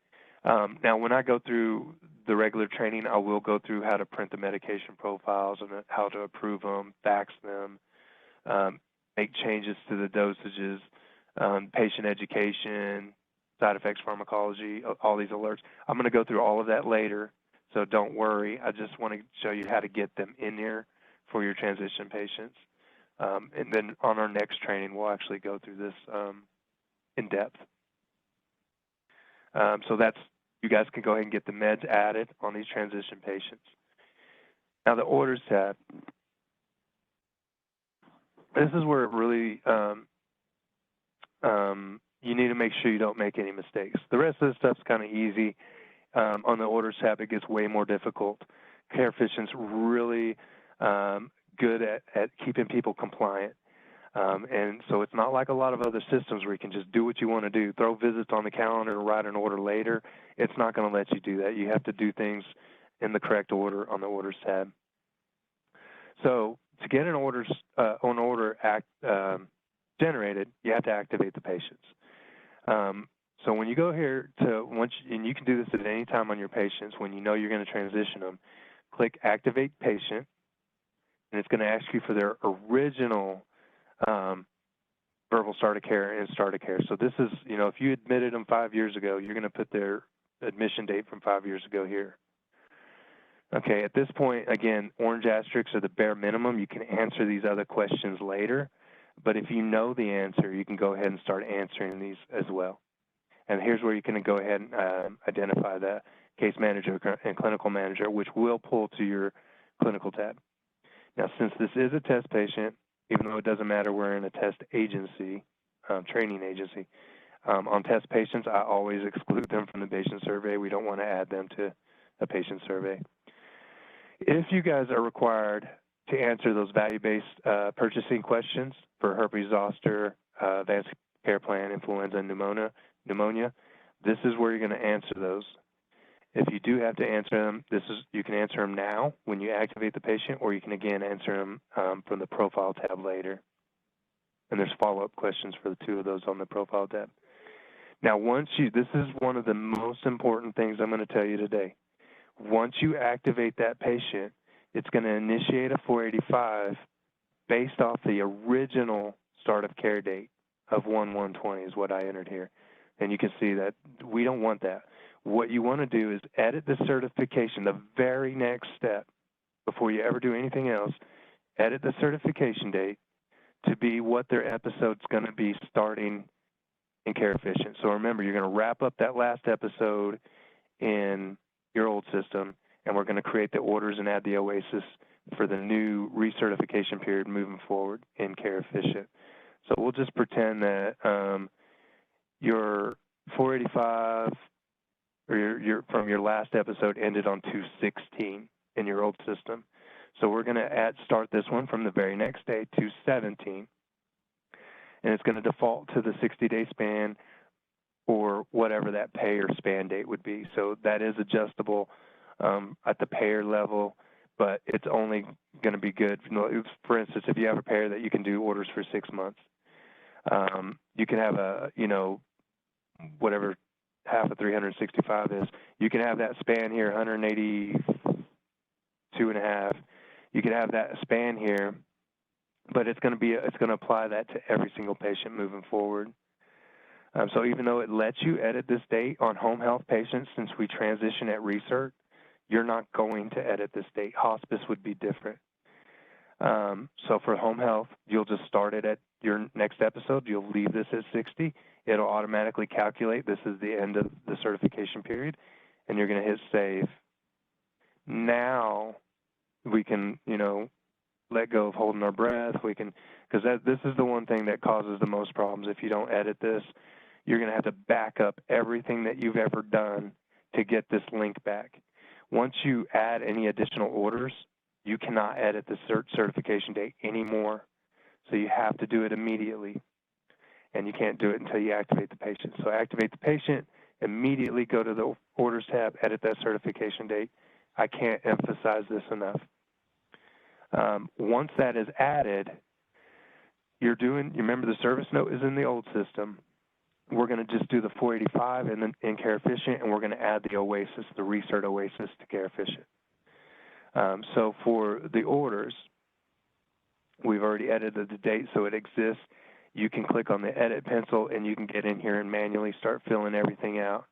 Now, when I go through the regular training, I will go through how to print the medication profiles and how to approve them, fax them, make changes to the dosages, patient education, side effects pharmacology, all these alerts. I'm going to go through all of that later, so don't worry. I just want to show you how to get them in here for your transition patients. And then on our next training, we'll actually go through this in depth. So you guys can go ahead and get the meds added on these transition patients. Now the orders tab. This is where it really, you need to make sure you don't make any mistakes. The rest of the stuff's kind of easy. On the orders tab, it gets way more difficult. CareFition's really good at keeping people compliant. And so it's not like a lot of other systems where you can just do what you want to do, throw visits on the calendar and write an order later. It's not going to let you do that. You have to do things in the correct order on the orders tab. So to get an order generated, you have to activate the patients. So when you go here and you can do this at any time on your patients, when you know you're going to transition them, click Activate Patient, and it's going to ask you for their original verbal start of care and start of care. So this is, you know, if you admitted them 5 years ago, you're going to put their admission date from 5 years ago here. Okay, at this point, again, orange asterisks are the bare minimum. You can answer these other questions later, but if you know the answer, you can go ahead and start answering these as well. And here's where you can go ahead and identify the case manager and clinical manager, which will pull to your clinical tab. Now, since this is a test patient, even though it doesn't matter, we're in a test agency, training agency. On test patients, I always exclude them from the patient survey. We don't want to add them to a patient survey. If you guys are required to answer those value-based purchasing questions for herpes zoster, advanced care plan, influenza, and pneumonia, this is where you're going to answer those. If you do have to answer them, you can answer them now when you activate the patient, or you can again answer them from the profile tab later. And there's follow-up questions for the two of those on the profile tab. Now, this is one of the most important things I'm going to tell you today. Once you activate that patient, it's going to initiate a 485 based off the original start of care date of 1/1/20 is what I entered here. And you can see that we don't want that. What you want to do is edit the certification, the very next step, before you ever do anything else, edit the certification date to be what their episode's going to be starting in Care Efficient. So remember, you're going to wrap up that last episode in your old system, and we're going to create the orders and add the OASIS for the new recertification period moving forward in Care Efficient. So we'll just pretend that your 485 or your from your last episode ended on 2/16 in your old system. So we're going to start this one from the very next day, 2/17, and it's going to default to the 60-day span or whatever that pay or span date would be. So that is adjustable at the payer level, but it's only going to be good. For instance, if you have a payer that you can do orders for 6 months, you can have whatever half of 365 is, you can have that span here, 182.5. You can have that span here, but it's going to apply that to every single patient moving forward. So even though it lets you edit this date on home health patients, since we transition at research, you're not going to edit this date. Hospice would be different. So for home health, you'll just start it at your next episode. You'll leave this at 60. It'll automatically calculate this is the end of the certification period, and you're going to hit save. Now we can, let go of holding our breath. We can, because this is the one thing that causes the most problems. If you don't edit this, you're going to have to back up everything that you've ever done to get this link back. Once you add any additional orders, you cannot edit the certification date anymore. So you have to do it immediately, and you can't do it until you activate the patient. So activate the patient, immediately go to the orders tab, edit that certification date. I can't emphasize this enough. Once that is added, you remember the service note is in the old system. We're going to just do the 485 and then in Care Efficient, and we're going to add the OASIS, the Recert OASIS to Care Efficient. So for the orders, we've already edited the date so it exists. You can click on the edit pencil and you can get in here and manually start filling everything out.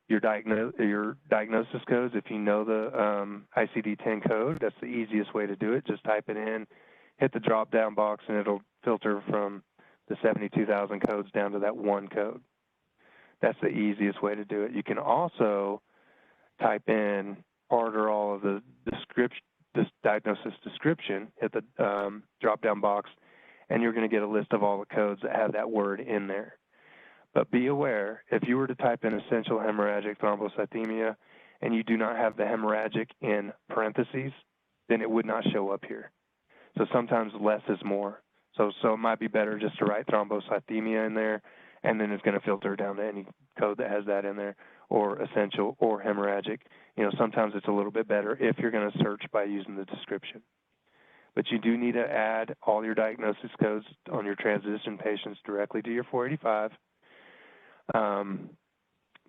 Your diagnosis codes, if you know the ICD-10 code, that's the easiest way to do it. Just type it in, hit the drop-down box, and it'll filter from the 72,000 codes down to that one code. That's the easiest way to do it. You can also type in part or all of the description, this diagnosis description, hit the drop-down box, and you're going to get a list of all the codes that have that word in there. But be aware, if you were to type in essential hemorrhagic thrombocythemia and you do not have the hemorrhagic in parentheses, then it would not show up here. So sometimes less is more. So it might be better just to write thrombocythemia in there, and then it's going to filter down to any code that has that in there, or essential or hemorrhagic. Sometimes it's a little bit better if you're going to search by using the description. But you do need to add all your diagnosis codes on your transition patients directly to your 485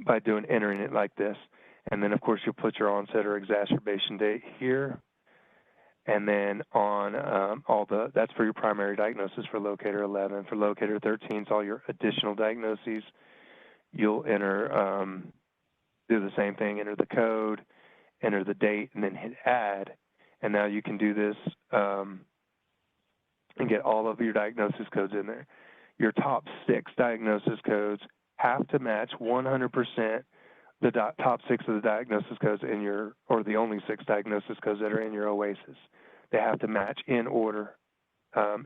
by entering it like this. And then, of course, you'll put your onset or exacerbation date here. And then on that's for your primary diagnosis for locator 11. For locator 13, it's all your additional diagnoses. You'll enter, do the same thing, enter the code, enter the date, and then hit add. And now you can do this and get all of your diagnosis codes in there. Your top 6 diagnosis codes have to match 100% the top 6 of the diagnosis codes in your, or the only 6 diagnosis codes that are in your OASIS. They have to match in order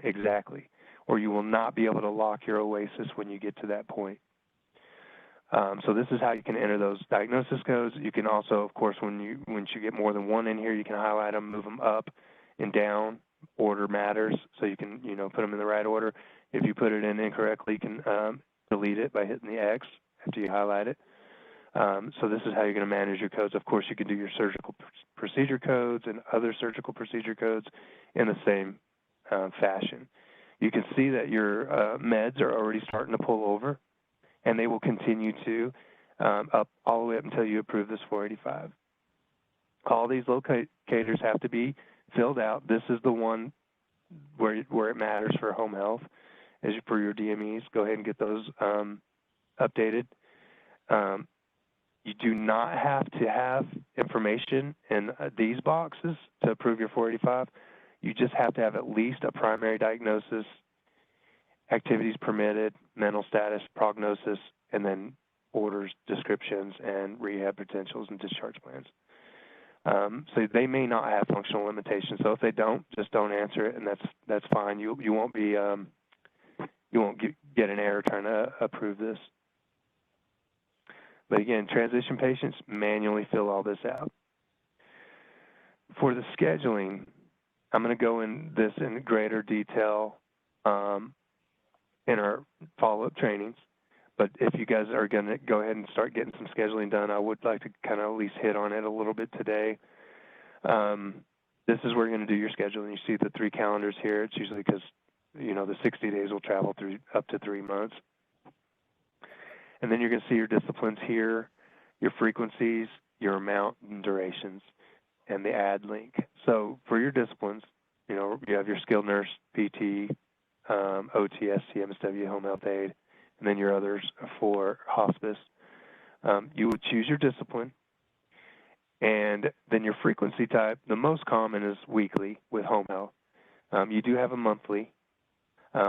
exactly, or you will not be able to lock your OASIS when you get to that point. So this is how you can enter those diagnosis codes. You can also, of course, once you get more than one in here, you can highlight them, move them up and down. Order matters, so you can, put them in the right order. If you put it in incorrectly, you can delete it by hitting the X after you highlight it. So this is how you're going to manage your codes. Of course, you can do your surgical procedure codes and other surgical procedure codes in the same fashion. You can see that your meds are already starting to pull over, and they will continue to up all the way up until you approve this 485. All these locators have to be filled out. This is the one where it matters for home health, as for your DMEs. Go ahead and get those updated. You do not have to have information in these boxes to approve your 485. You just have to have at least a primary diagnosis, activities permitted, mental status, prognosis, and then orders, descriptions, and rehab potentials and discharge plans. So they may not have functional limitations. So if they don't, just don't answer it, and that's fine. You won't be you won't get an error trying to approve this. But again, transition patients manually fill all this out. For the scheduling, I'm going to go in this in greater detail in our follow-up trainings. But if you guys are going to go ahead and start getting some scheduling done, I would like to kind of at least hit on it a little bit today. This is where you're going to do your scheduling. You see the 3 calendars here. It's usually because, the 60 days will travel through up to 3 months. And then you're going to see your disciplines here, your frequencies, your amount and durations, and the add link. So for your disciplines, you have your skilled nurse, PT, OT, ST, MSW, home health aide, and then your others for hospice. You would choose your discipline, and then your frequency type. The most common is weekly with home health. You do have a monthly,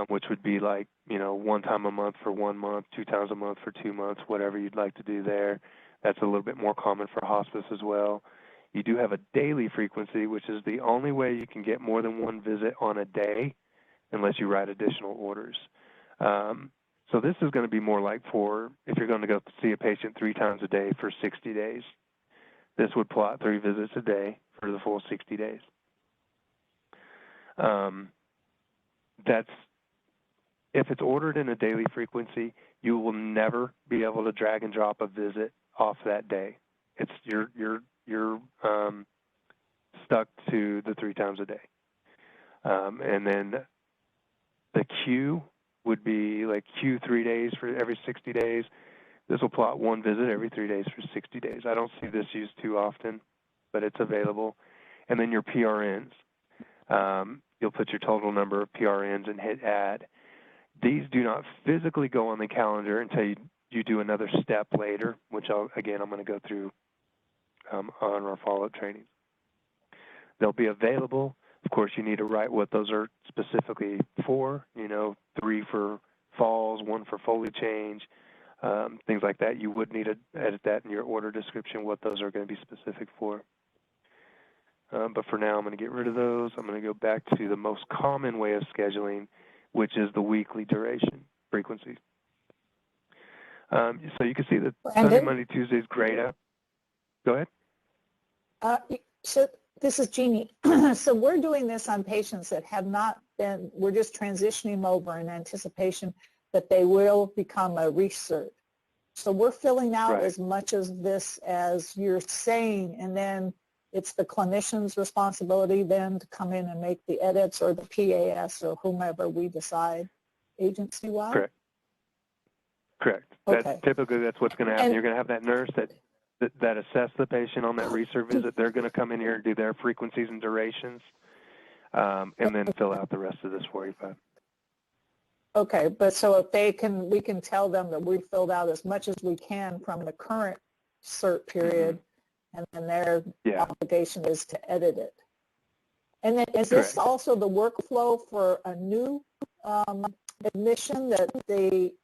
which would be like, 1 time a month for 1 month, 2 times a month for 2 months, whatever you'd like to do there. That's a little bit more common for hospice as well. You do have a daily frequency, which is the only way you can get more than 1 visit on a day unless you write additional orders. So this is going to be more like for if you're going to go see a patient 3 times a day for 60 days. This would plot 3 visits a day for the full 60 days. That's if it's ordered in a daily frequency, you will never be able to drag and drop a visit off that day. It's you're stuck to the 3 times a day. And then the Q would be like Q 3 days for every 60 days. This will plot 1 visit every 3 days for 60 days. I don't see this used too often, but it's available. And then your PRNs. You'll put your total number of PRNs and hit add. These do not physically go on the calendar until you do another step later, which I'm going to go through on our follow-up training. They'll be available. Of course, you need to write what those are specifically for, 3 for falls, 1 for Foley change, things like that. You would need to edit that in your order description, what those are going to be specific for. But for now, I'm going to get rid of those. I'm going to go back to the most common way of scheduling, which is the weekly duration frequency. So you can see that Sunday, Monday, Tuesday is grayed out. Go ahead. So this is Jeannie. So we're doing this on patients that have not been, we're just transitioning them over in anticipation that they will become a research. So we're filling out as much of this as you're saying, and then it's the clinician's responsibility then to come in and make the edits, or the PAS or whomever we decide agency-wide? Correct. Okay. Typically that's what's going to happen. You're going to have that nurse that assess the patient on that research visit. They're going to come in here and do their frequencies and durations. and then fill out the rest of this 45. Okay, but so if we can tell them that we filled out as much as we can from the current cert period, and then their obligation is to edit it. And then is this also the workflow for a new admission, that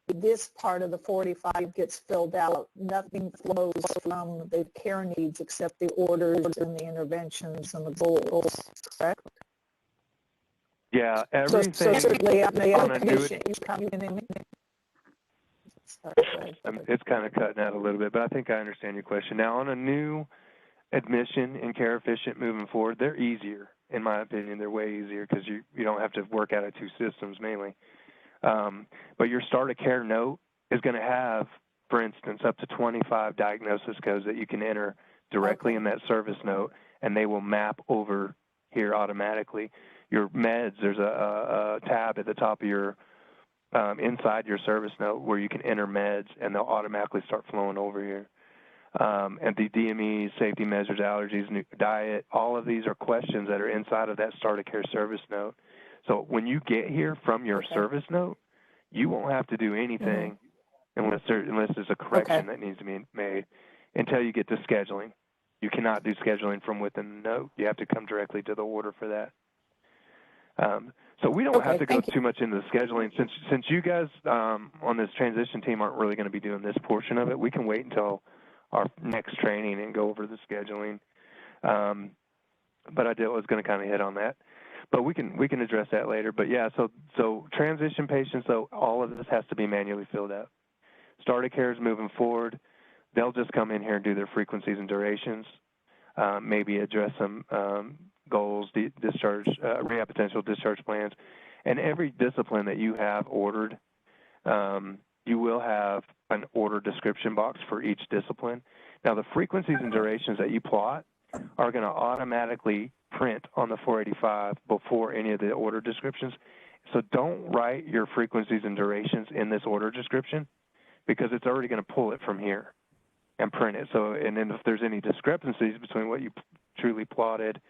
this part of the 45 gets filled out? Nothing flows from the care needs except the orders and the interventions and the goals, correct? Yeah, everything so certainly on the on a new admission, it's kind of cutting out a little bit, but I think I understand your question. Now, on a new admission and care efficient moving forward, they're easier, in my opinion. They're way easier because you don't have to work out of two systems mainly. But your start of care note is going to have, for instance, up to 25 diagnosis codes that you can enter directly in that service note, and they will map over here automatically. Your meds, there's a tab at the top of your inside your service note where you can enter meds, and they'll automatically start flowing over here. And the DMEs, safety measures, allergies, diet, all of these are questions that are inside of that start of care service note. So when you get here from your service note, you won't have to do anything unless there's a correction that needs to be made until you get to scheduling. You cannot do scheduling from within the note. You have to come directly to the order for that. So we don't have to go too much into the scheduling. Since you guys on this transition team aren't really going to be doing this portion of it, we can wait until our next training and go over the scheduling. But I was going to kind of hit on that. But we can address that later. But yeah, so transition patients, though, all of this has to be manually filled out. Starter care is moving forward. They'll just come in here and do their frequencies and durations, maybe address some goals, discharge, rehab potential, discharge plans. And every discipline that you have ordered, you will have an order description box for each discipline. Now, the frequencies and durations that you plot are going to automatically print on the 485 before any of the order descriptions. So don't write your frequencies and durations in this order description, because it's already going to pull it from here and print it. So, and then if there's any discrepancies between what you truly plotted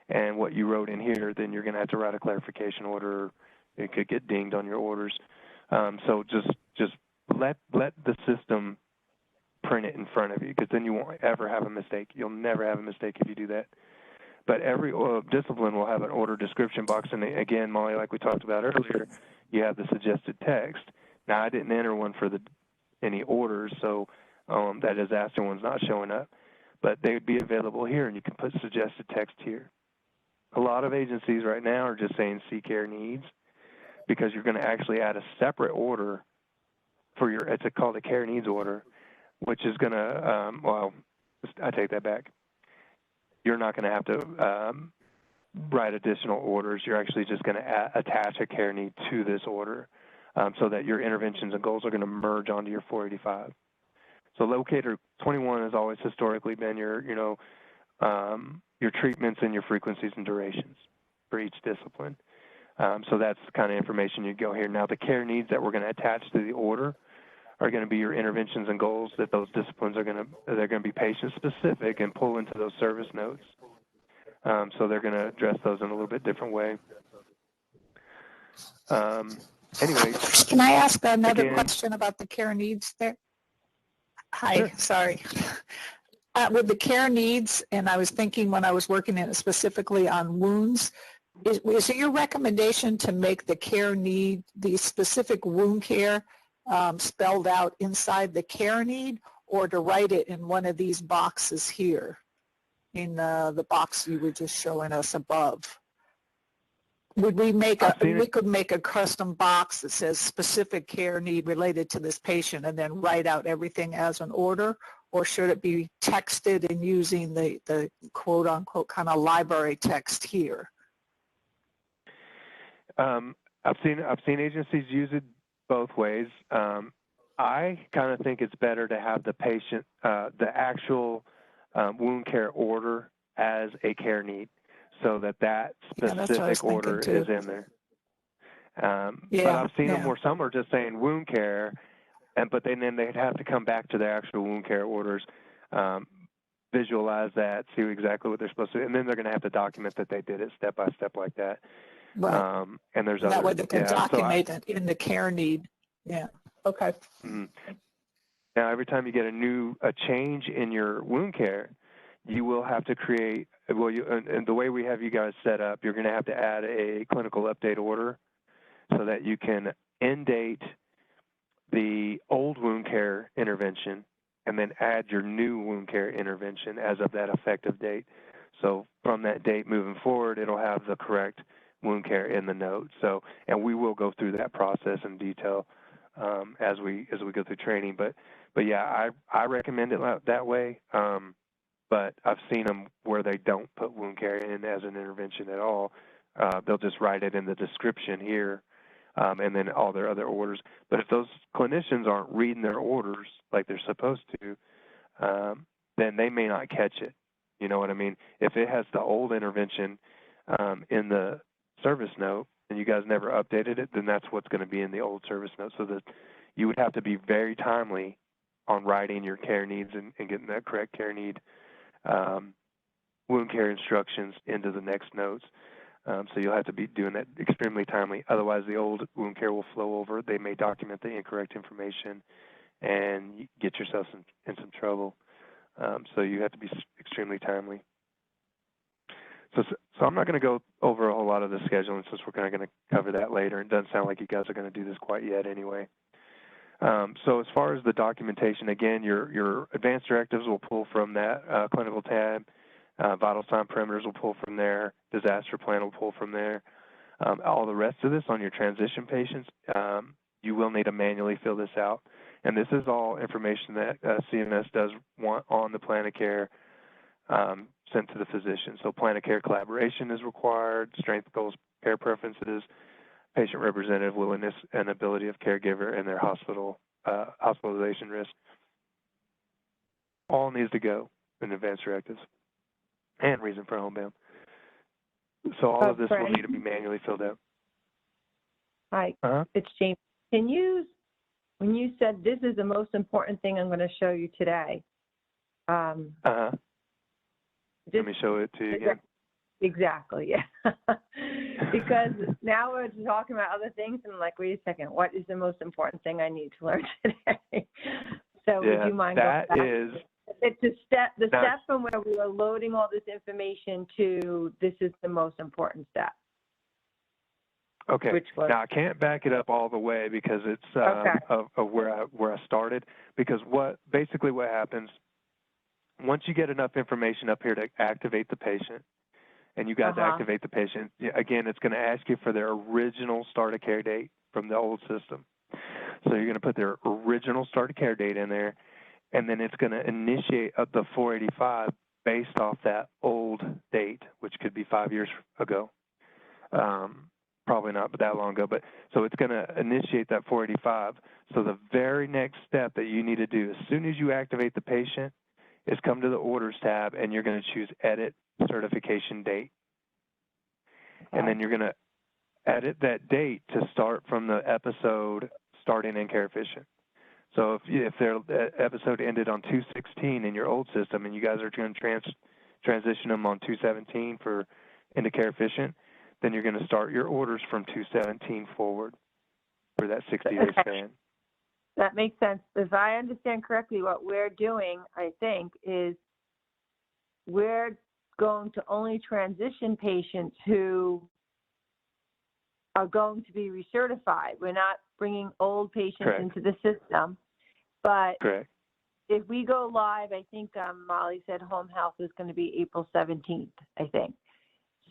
and what you wrote in here, then you're going to have to write a clarification order. Or it could get dinged on your orders. So just let the system print it in front of you, because then you won't ever have a mistake. You'll never have a mistake if you do that. But every discipline will have an order description box. And again, Molly, like we talked about earlier, you have the suggested text. Now, I didn't enter one for any orders, so that disaster one's not showing up. But they would be available here, and you can put suggested text here. A lot of agencies right now are just saying see care needs, because you're going to actually add a separate order for it's called a care needs order, which is going to, well, I take that back. You're not going to have to write additional orders. You're actually just going to attach a care need to this order, so that your interventions and goals are going to merge onto your 485. So locator 21 has always historically been your treatments and your frequencies and durations for each discipline. So that's the kind of information you go here. Now, the care needs that we're going to attach to the order are going to be your interventions and goals that those disciplines they're going to be patient specific and pull into those service notes. So they're going to address those in a little bit different way. Anyway. Can I ask another question about the care needs there? Hi, sure. Sorry. With the care needs, and I was thinking when I was working in it specifically on wounds, is it your recommendation to make the care need, the specific wound care, spelled out inside the care need, or to write it in one of these boxes here, in the box you were just showing us above? Would we could make a custom box that says specific care need related to this patient and then write out everything as an order, or should it be texted and using the quote unquote kind of library text here? I've seen agencies use it both ways. I kind of think it's better to have the patient, the actual wound care order as a care need, so that specific order is in there. But I've seen them where some are just saying wound care, but then they'd have to come back to the actual wound care orders. visualize that, see exactly what they're supposed to do, and then they're going to have to document that they did it step by step like that. Right. And there's That other, way they can yeah, so document it in the care need. Yeah. Okay. Now, every time you get a change in your wound care, you will have to create, well, and the way we have you guys set up, you're going to have to add a clinical update order so that you can end date the old wound care intervention and then add your new wound care intervention as of that effective date. So from that date moving forward, it'll have the correct wound care in the note. So, and we will go through that process in detail as we go through training. But yeah, I recommend it that way. But I've seen them where they don't put wound care in as an intervention at all. They'll just write it in the description here, and then all their other orders. But if those clinicians aren't reading their orders like they're supposed to, then they may not catch it. You know what I mean? If it has the old intervention in the service note and you guys never updated it, then that's what's going to be in the old service note. So that you would have to be very timely on writing your care needs and getting that correct care need wound care instructions into the next notes. So you'll have to be doing that extremely timely. Otherwise, the old wound care will flow over. They may document the incorrect information and you get yourself in some trouble. So you have to be extremely timely. So I'm not going to go over a whole lot of the scheduling since we're kind of going to cover that later. It doesn't sound like you guys are going to do this quite yet anyway. So as far as the documentation, again, your advanced directives will pull from that clinical tab. Vital sign perimeters will pull from there. Disaster plan will pull from there. All the rest of this on your transition patients, you will need to manually fill this out. And this is all information that CMS does want on the plan of care sent to the physician. So plan of care collaboration is required, strength goals, care preferences, patient representative willingness and ability of caregiver and their hospitalization risk. All needs to go in advanced directives and reason for homebound. So all of this will need to be manually filled out. Hi, it's James. Can you, when you said this is the most important thing I'm going to show you today. Let me show it to you again. Exactly, yeah. Because now we're talking about other things, and I'm like, wait a second, what is the most important thing I need to learn today? So yeah, would you mind that going back? is It's the step from where we were loading all this information to this is the most important step. Okay. Which was, now I can't back it up all the way because it's of where I started. Because what happens once you get enough information up here to activate the patient, and you guys activate the patient, again, it's going to ask you for their original start of care date from the old system. So you're going to put their original start of care date in there, and then it's going to initiate the 485 based off that old date, which could be 5 years ago. Probably not, but that long ago. But so it's going to initiate that 485. So the very next step that you need to do as soon as you activate the patient is come to the orders tab, and you're going to choose edit certification date. And then you're going to edit that date to start from the episode starting in Care Efficient. So if their episode ended on 2/16 in your old system and you guys are going to transition them on 2/17 into Care Efficient, then you're going to start your orders from 2/17 forward for that 60-day span. That makes sense. If I understand correctly, what we're doing, I think, is we're going to only transition patients who are going to be recertified. We're not bringing old patients into the system. But if we go live, I think Molly said home health is going to be April 17th, I think.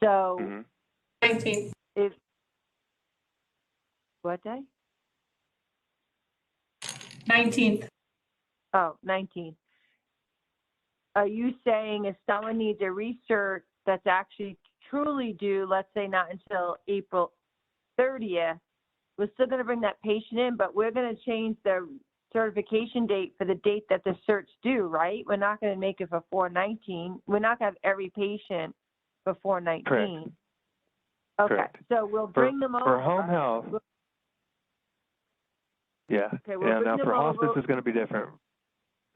So 19th. What day? 19th. Oh, 19th. Are you saying if someone needs a research that's actually truly due, let's say not until April 30th, we're still going to bring that patient in, but we're going to change the certification date for the date that the cert's due, right? We're not going to make it for 4/19. We're not going to have every patient for 4/19. Correct. Okay, Correct. so we'll bring them over. For home health, yeah. Okay, yeah, now for hospice is going to be different.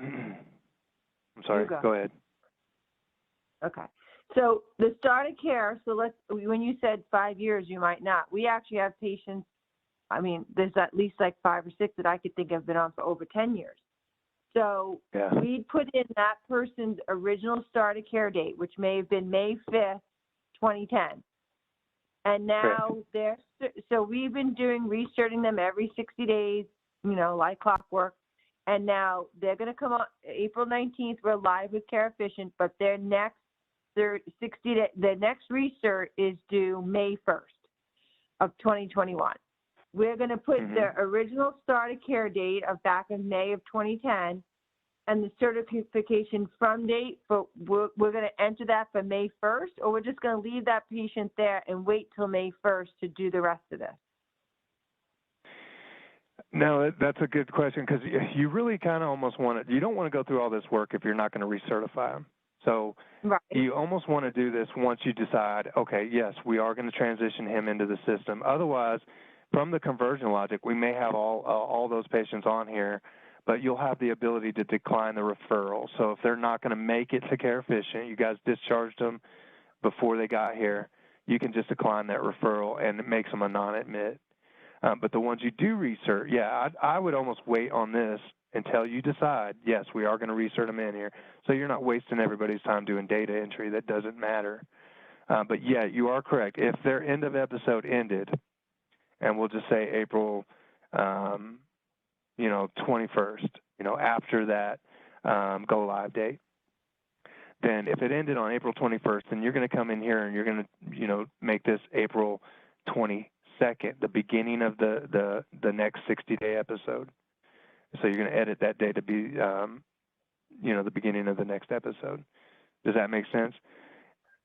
I'm sorry, go ahead. Okay. So the start of care, so when you said 5 years, you might not. We actually have patients, I mean, there's at least like 5 or 6 that I could think have been on for over 10 years. So Yeah. we'd put in that person's original start of care date, which may have been May 5th, 2010. And now so we've been restarting them every 60 days, like clockwork. And now they're going to come on April 19th. We're live with Care Efficient, but their next the next restart is due May 1st of 2021. We're going to put the original start of care date of back in May of 2010 and the certification from date, but we're going to enter that for May 1st, or we're just going to leave that patient there and wait till May 1st to do the rest of this? No, that's a good question, because you really kind of almost want to, you don't want to go through all this work if you're not going to recertify them. So you almost want to do this once you decide, okay, yes, we are going to transition him into the system. Otherwise, from the conversion logic, we may have all those patients on here, but you'll have the ability to decline the referral. So if they're not going to make it to Care Efficient, you guys discharged them before they got here, you can just decline that referral, and it makes them a non-admit. But the ones you do recert, I would almost wait on this until you decide, yes, we are going to recert them in here. So you're not wasting everybody's time doing data entry. That doesn't matter. But yeah, you are correct. If their end of episode ended, and we'll just say April, 21st, after that go live date, then if it ended on April 21st, then you're going to come in here and you're going to, make this April 22nd, the beginning of the next 60-day episode. So you're going to edit that day to be, the beginning of the next episode. Does that make sense?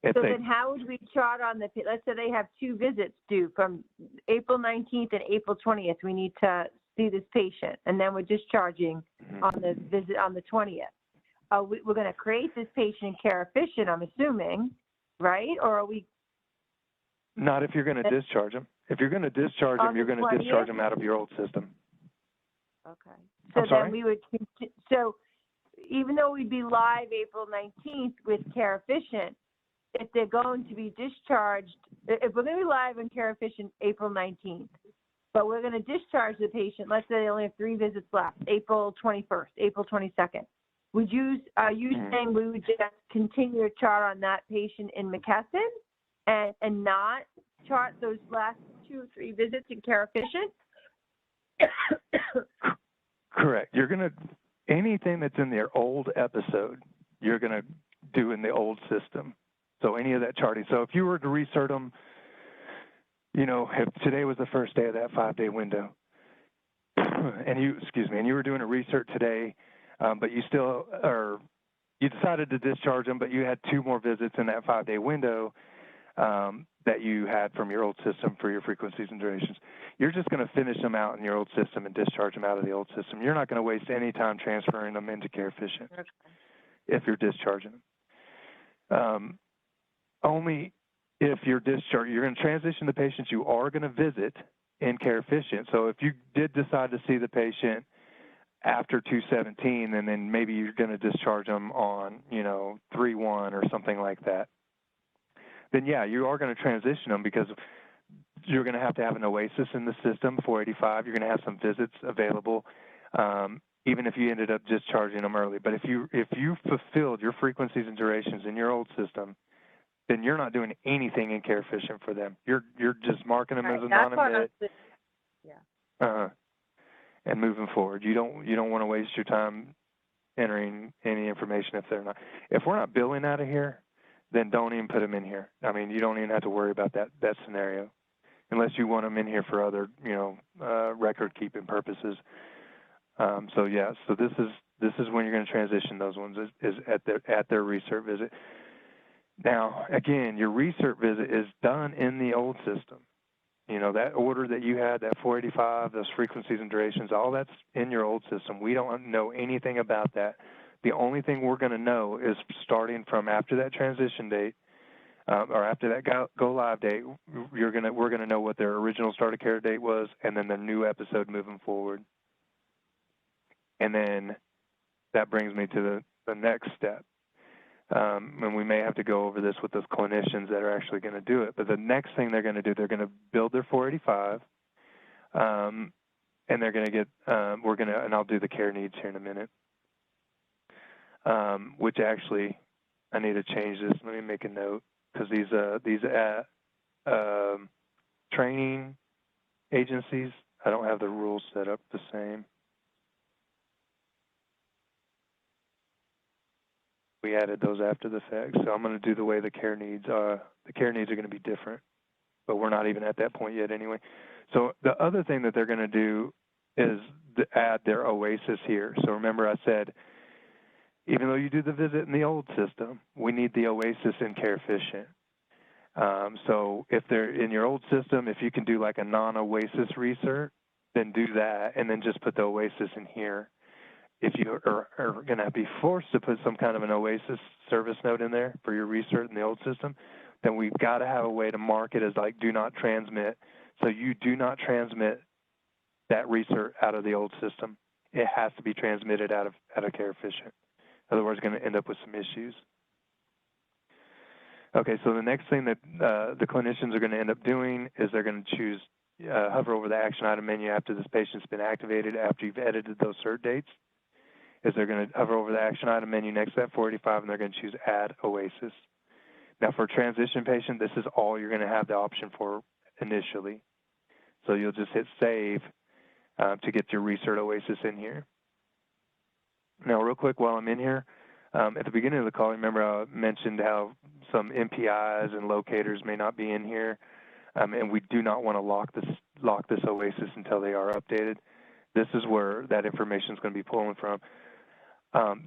Then how would we chart on let's say they have 2 visits due from April 19th and April 20th. We need to see this patient, and then we're discharging on the visit on the 20th. We're going to create this patient in Care Efficient, I'm assuming, right? Or are we? Not if you're going to discharge them. If you're going to discharge them, you're going to discharge them out of your old system. Okay. So then we would, so even though we'd be live April 19th with Care Efficient, if they're going to be discharged, if we're going to be live in Care Efficient April 19th, but we're going to discharge the patient, let's say they only have 3 visits left, April 21st, April 22nd. Are you saying we would just continue to chart on that patient in McKesson and not chart those last 2 or 3 visits in Care Efficient? Correct. You're going to, anything that's in their old episode, you're going to do in the old system. So any of that charting. So if you were to recert them, if today was the first day of that 5-day window, and you were doing a recert today, but you decided to discharge them, but you had 2 more visits in that 5-day window that you had from your old system for your frequencies and durations. You're just going to finish them out in your old system and discharge them out of the old system. You're not going to waste any time transferring them into Care Efficient if you're discharging them. Only if you're discharged, you're going to transition the patients you are going to visit in Care Efficient. So if you did decide to see the patient after 2/17, and then maybe you're going to discharge them on, 3/1 or something like that, then yeah, you are going to transition them because you're going to have an OASIS in the system, 485. You're going to have some visits available, even if you ended up discharging them early. But if you fulfilled your frequencies and durations in your old system, then you're not doing anything in Care Efficient for them. You're just marking them as a non-admit. And moving forward. You don't want to waste your time entering any information if they're not. If we're not billing out of here, then don't even put them in here. I mean, you don't even have to worry about that scenario, unless you want them in here for other record keeping purposes. So this is when you're going to transition those ones is at their recert visit. Now, again, your recert visit is done in the old system. That order that you had, that 485, those frequencies and durations, all that's in your old system. We don't know anything about that. The only thing we're going to know is starting from after that transition date or after that go live date, we're going to know what their original start of care date was, and then the new episode moving forward. And then that brings me to the next step. and we may have to go over this with those clinicians that are actually going to do it. But the next thing they're going to do, they're going to build their 485, and they're going to get, and I'll do the care needs here in a minute, which actually, I need to change this. Let me make a note, because these training agencies, I don't have the rules set up the same. We added those after the fact, so I'm going to do the way the care needs are. The care needs are going to be different, but we're not even at that point yet anyway. So the other thing that they're going to do is add their OASIS here. So remember I said, even though you do the visit in the old system, we need the OASIS in Care Efficient. So if they're in your old system, if you can do like a non-OASIS research, then do that, and then just put the OASIS in here. If you are going to be forced to put some kind of an OASIS service note in there for your research in the old system, then we've got to have a way to mark it as like do not transmit. So you do not transmit that research out of the old system. It has to be transmitted out of Care Efficient. Otherwise, it's going to end up with some issues. Okay, so the next thing that the clinicians are going to end up doing is they're going to choose, hover over the action item menu after this patient's been activated, after you've edited those cert dates, is they're going to hover over the action item menu next to that 485, and they're going to choose Add OASIS. Now, for a transition patient, this is all you're going to have the option for initially. So you'll just hit Save to get your Recert OASIS in here. Now, real quick, while I'm in here, at the beginning of the call, remember I mentioned how some MPIs and locators may not be in here, and we do not want to lock this OASIS until they are updated. This is where that information is going to be pulling from.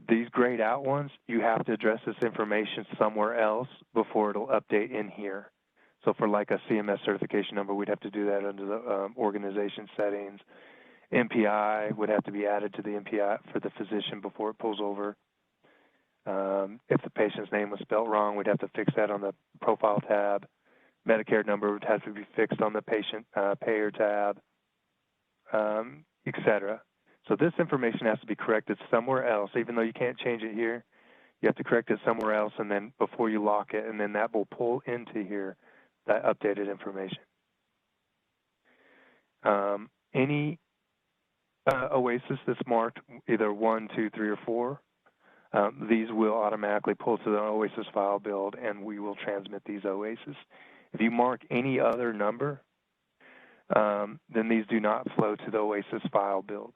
These grayed out ones, you have to address this information somewhere else before it'll update in here. So for like a CMS certification number, we'd have to do that under the organization settings. MPI would have to be added to the MPI for the physician before it pulls over. If the patient's name was spelled wrong, we'd have to fix that on the profile tab. Medicare number would have to be fixed on the patient payer tab, et cetera. So this information has to be corrected somewhere else. Even though you can't change it here, you have to correct it somewhere else, and then before you lock it, and then that will pull into here that updated information. Any OASIS that's marked either 1, 2, 3, or 4, these will automatically pull to the OASIS file build, and we will transmit these OASIS. If you mark any other number, then these do not flow to the OASIS file build,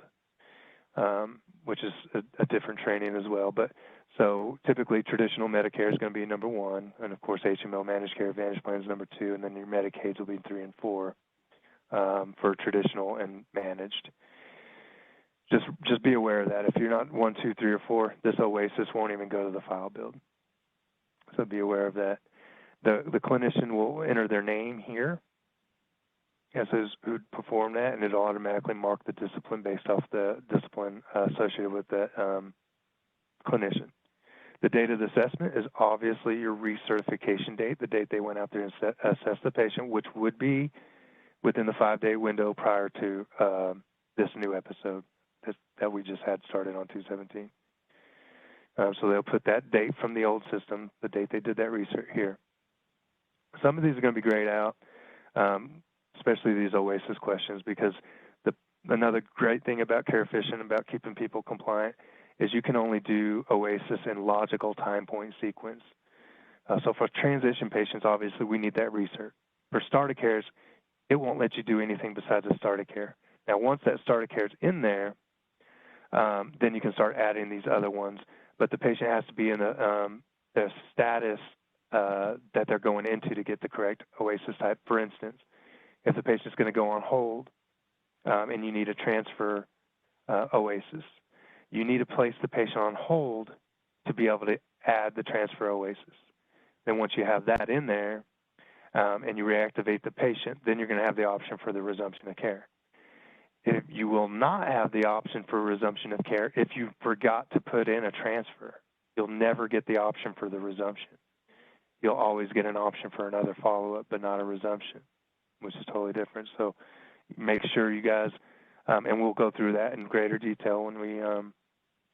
which is a different training as well. But so typically traditional Medicare is going to be number 1, and of course HMO Managed Care Advantage Plan is number 2, and then your Medicaids will be 3 and 4 for traditional and managed. Just be aware of that. If you're not 1, 2, 3, or 4, this OASIS won't even go to the file build. So be aware of that. The clinician will enter their name here as who performed that, and it'll automatically mark the discipline based off the discipline associated with that clinician. The date of the assessment is obviously your recertification date, the date they went out there and assessed the patient, which would be within the 5-day window prior to this new episode that we just had started on 2/17. So they'll put that date from the old system, the date they did that research here. Some of these are going to be grayed out, especially these OASIS questions, because another great thing about Care Efficient, about keeping people compliant, is you can only do OASIS in logical time point sequence. So for transition patients, obviously, we need that research. For starter cares, it won't let you do anything besides a starter care. Now, once that starter care is in there, then you can start adding these other ones. But the patient has to be in the status that they're going into to get the correct OASIS type. For instance, if the patient's going to go on hold and you need to transfer OASIS, you need to place the patient on hold to be able to add the transfer OASIS. Then once you have that in there and you reactivate the patient, then you're going to have the option for the resumption of care. If you will not have the option for resumption of care if you forgot to put in a transfer. You'll never get the option for the resumption. You'll always get an option for another follow-up, but not a resumption, which is totally different. So make sure you guys, and we'll go through that in greater detail when we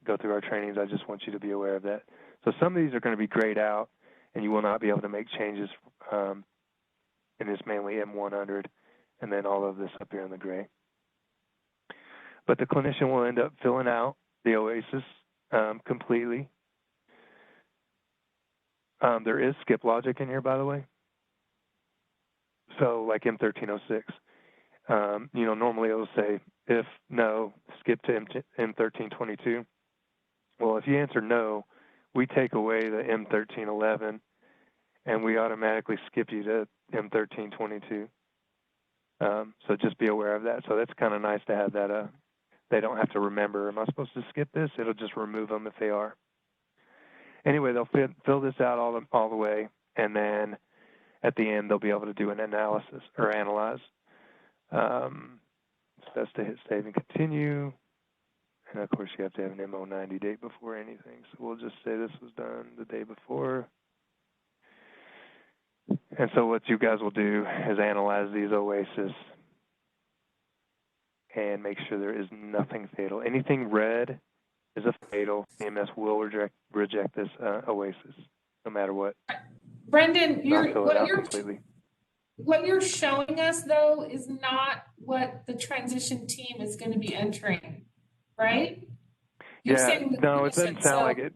go through our trainings. I just want you to be aware of that. So some of these are going to be grayed out, and you will not be able to make changes. And it's mainly M100, and then all of this up here in the gray. But the clinician will end up filling out the OASIS completely. There is skip logic in here, by the way. So like M1306, normally it will say, if no, skip to M1322. Well, if you answer no, we take away the M1311, and we automatically skip you to M1322. So just be aware of that. So that's kind of nice to have that. They don't have to remember, am I supposed to skip this? It'll just remove them if they are. Anyway, they'll fill this out all the way, and then at the end, they'll be able to do an analysis or analyze. It's best to hit save and continue. And of course, you have to have an MO90 date before anything. So we'll just say this was done the day before. And so what you guys will do is analyze these OASIS and make sure there is nothing fatal. Anything red is a fatal. EMS will reject this OASIS, no matter what. Brendan, Completely. what you're showing us though is not what the transition team is going to be entering, right? You're saying the no, it clinician, doesn't sound like it.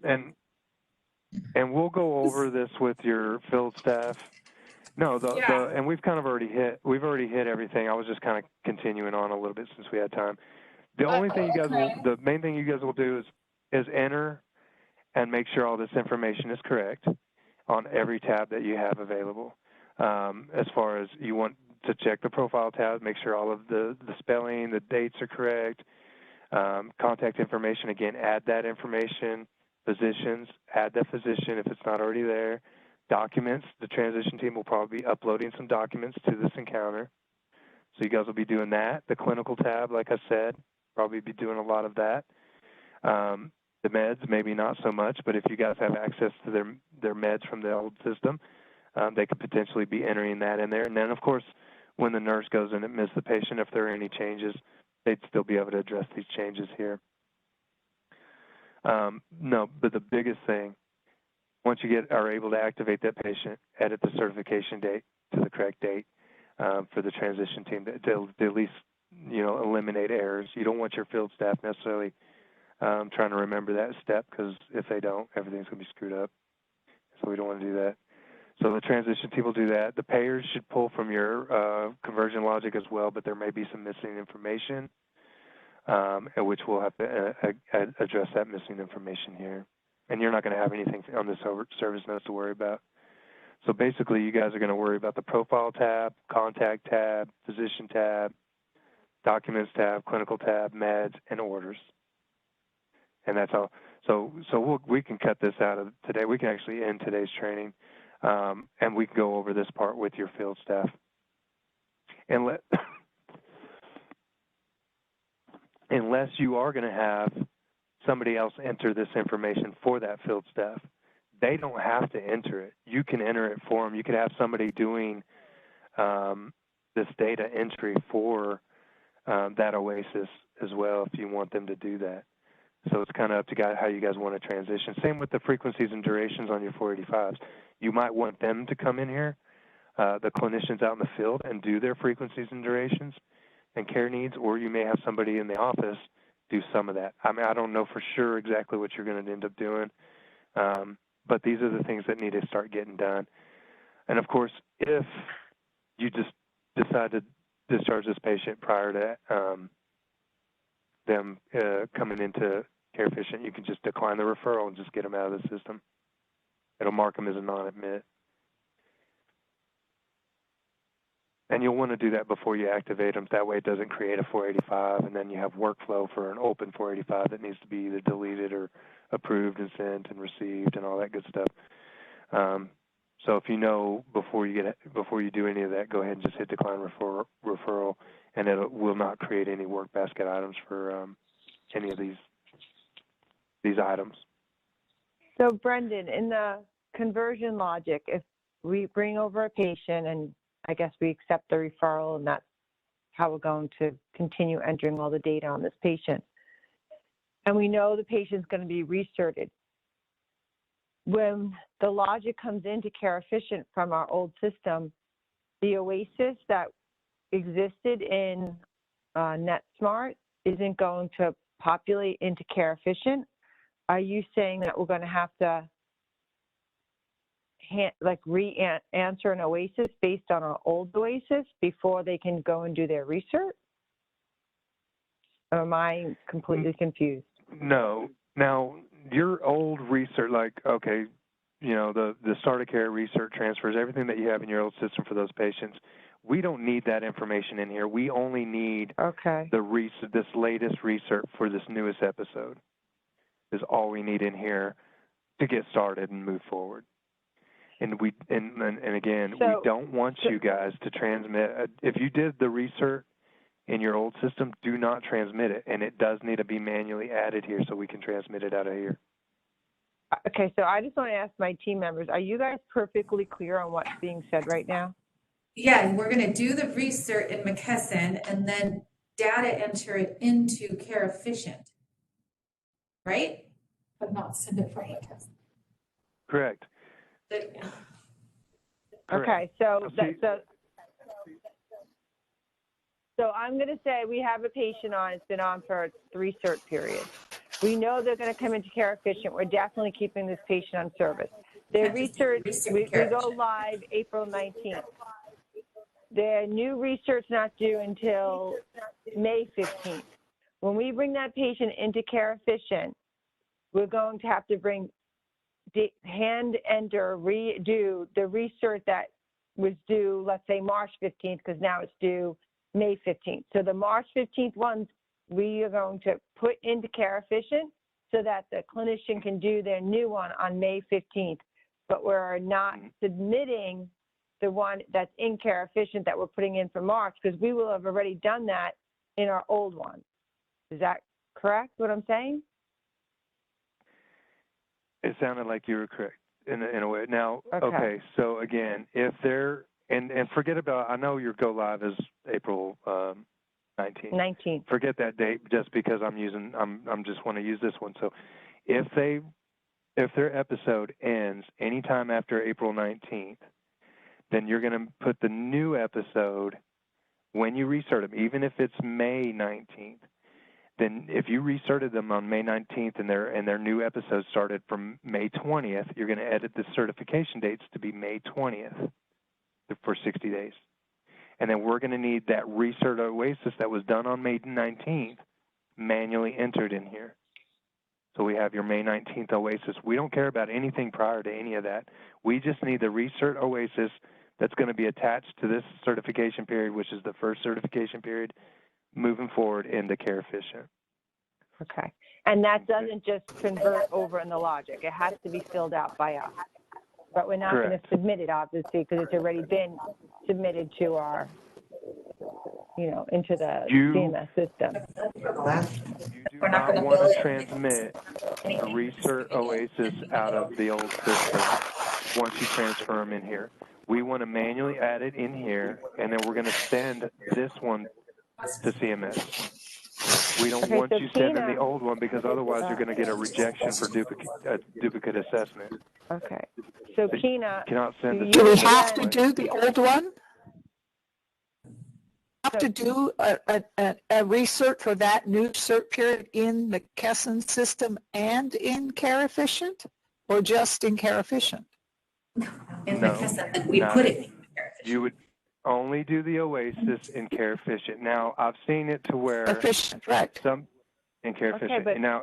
And we'll go over this with your field staff. No, and we've kind of already hit everything. I was just kind of continuing on a little bit since we had time. The only thing the main thing you guys will do is enter and make sure all this information is correct on every tab that you have available. As far as you want to check the profile tab, make sure all of the spelling, the dates are correct. Contact information, again, add that information. Physicians, add the physician if it's not already there. Documents, the transition team will probably be uploading some documents to this encounter. So you guys will be doing that. The clinical tab, like I said, probably be doing a lot of that. The meds, maybe not so much, but if you guys have access to their meds from the old system, they could potentially be entering that in there. And then, of course, when the nurse goes in and admits the patient, if there are any changes, they'd still be able to address these changes here. No, but the biggest thing, once you are able to activate that patient, edit the certification date to the correct date for the transition team to at least, eliminate errors. You don't want your field staff necessarily trying to remember that step, because if they don't, everything's going to be screwed up. So we don't want to do that. So the transition team will do that. The payers should pull from your conversion logic as well, but there may be some missing information, at which we'll have to address that missing information here. And you're not going to have anything on this service notes to worry about. So basically, you guys are going to worry about the profile tab, contact tab, physician tab, documents tab, clinical tab, meds, and orders. And that's all. So we can cut this out of today. We can actually end today's training, and we can go over this part with your field staff. And unless you are going to have somebody else enter this information for that field staff, they don't have to enter it. You can enter it for them. You could have somebody doing this data entry for that OASIS as well if you want them to do that. So it's kind of up to how you guys want to transition. Same with the frequencies and durations on your 485s. You might want them to come in here, the clinicians out in the field, and do their frequencies and durations and care needs, or you may have somebody in the office do some of that. I mean, I don't know for sure exactly what you're going to end up doing, but these are the things that need to start getting done. And of course, if you just decide to discharge this patient prior to them coming into care efficient, you can just decline the referral and just get them out of the system. It'll mark them as a non-admit. And you'll want to do that before you activate them. That way it doesn't create a 485, and then you have workflow for an open 485 that needs to be either deleted or approved and sent and received and all that good stuff. So if you know before you do any of that, go ahead and just hit decline referral, and it will not create any work basket items for any of these items. So Brendan, in the conversion logic, if we bring over a patient and I guess we accept the referral and that's how we're going to continue entering all the data on this patient, and we know the patient's going to be recerted, when the logic comes into Care Efficient from our old system, the Oasis that existed in NetSmart isn't going to populate into Care Efficient. Are you saying that we're going to have to re-answer an Oasis based on our old Oasis before they can go and do their research? Or am I completely confused? No. Now, your old research, like, okay, you know, the start of care research transfers, everything that you have in your old system for those patients, we don't need that information in here. We only need this latest research for this newest episode is all we need in here to get started and move forward. And again, we don't want you guys to transmit. If you did the research in your old system, do not transmit it, and it does need to be manually added here so we can transmit it out of here. Okay, so I just want to ask my team members, are you guys perfectly clear on what's being said right now? Yeah, we're gonna do the research in McKesson and then data enter it into Care Efficient, right? But not send it from McKesson. Correct. Okay, so I'm going to say we have a patient on, it's been on for the research period. We know they're going to come into Care Efficient. We're definitely keeping this patient on service. Their research, we go live April 19th. Their new research not due until May 15th. When we bring that patient into Care Efficient, we're going to have to redo the research that was due, let's say March 15th, because now it's due May 15th. So the March 15th ones, we are going to put into Care Efficient so that the clinician can do their new one on May 15th. But we're not submitting the one that's in Care Efficient that we're putting in for March, because we will have already done that in our old one. Is that correct, what I'm saying? It sounded like you were correct in a way. Now, okay, so again, if they're, and forget about, I know your go live is April 19th. 19th. Forget that date just because I'm just want to use this one. So if their episode ends anytime after April 19th, then you're going to put the new episode when you restart them, even if it's May 19th. Then if you restarted them on May 19th and their new episode started from May 20th, you're going to edit the certification dates to be May 20th for 60 days. And then we're going to need that recert Oasis that was done on May 19th manually entered in here. So we have your May 19th Oasis. We don't care about anything prior to any of that. We just need the recert Oasis that's going to be attached to this certification period, which is the first certification period, moving forward into Care Efficient. Okay. And that doesn't just convert over in the logic. It has to be filled out by us. But we're not going to submit it, obviously, because it's already been submitted to our, into the CMS system. You do not want to transmit the recert Oasis out of the old system once you transfer them in here. We want to manually add it in here, and then we're going to send this one to CMS. We don't want you sending the old one because otherwise you're going to get a rejection for duplicate assessment. Okay. So Kina, do we have to do the old one? Have to do a research for that new cert period in the McKesson system and in Care Efficient, or just in Care Efficient? In McKesson, we put it in Care Efficient. You would only do the Oasis in Care Efficient. Now I've seen it to where Efficient, right? Some in Care Efficient. But now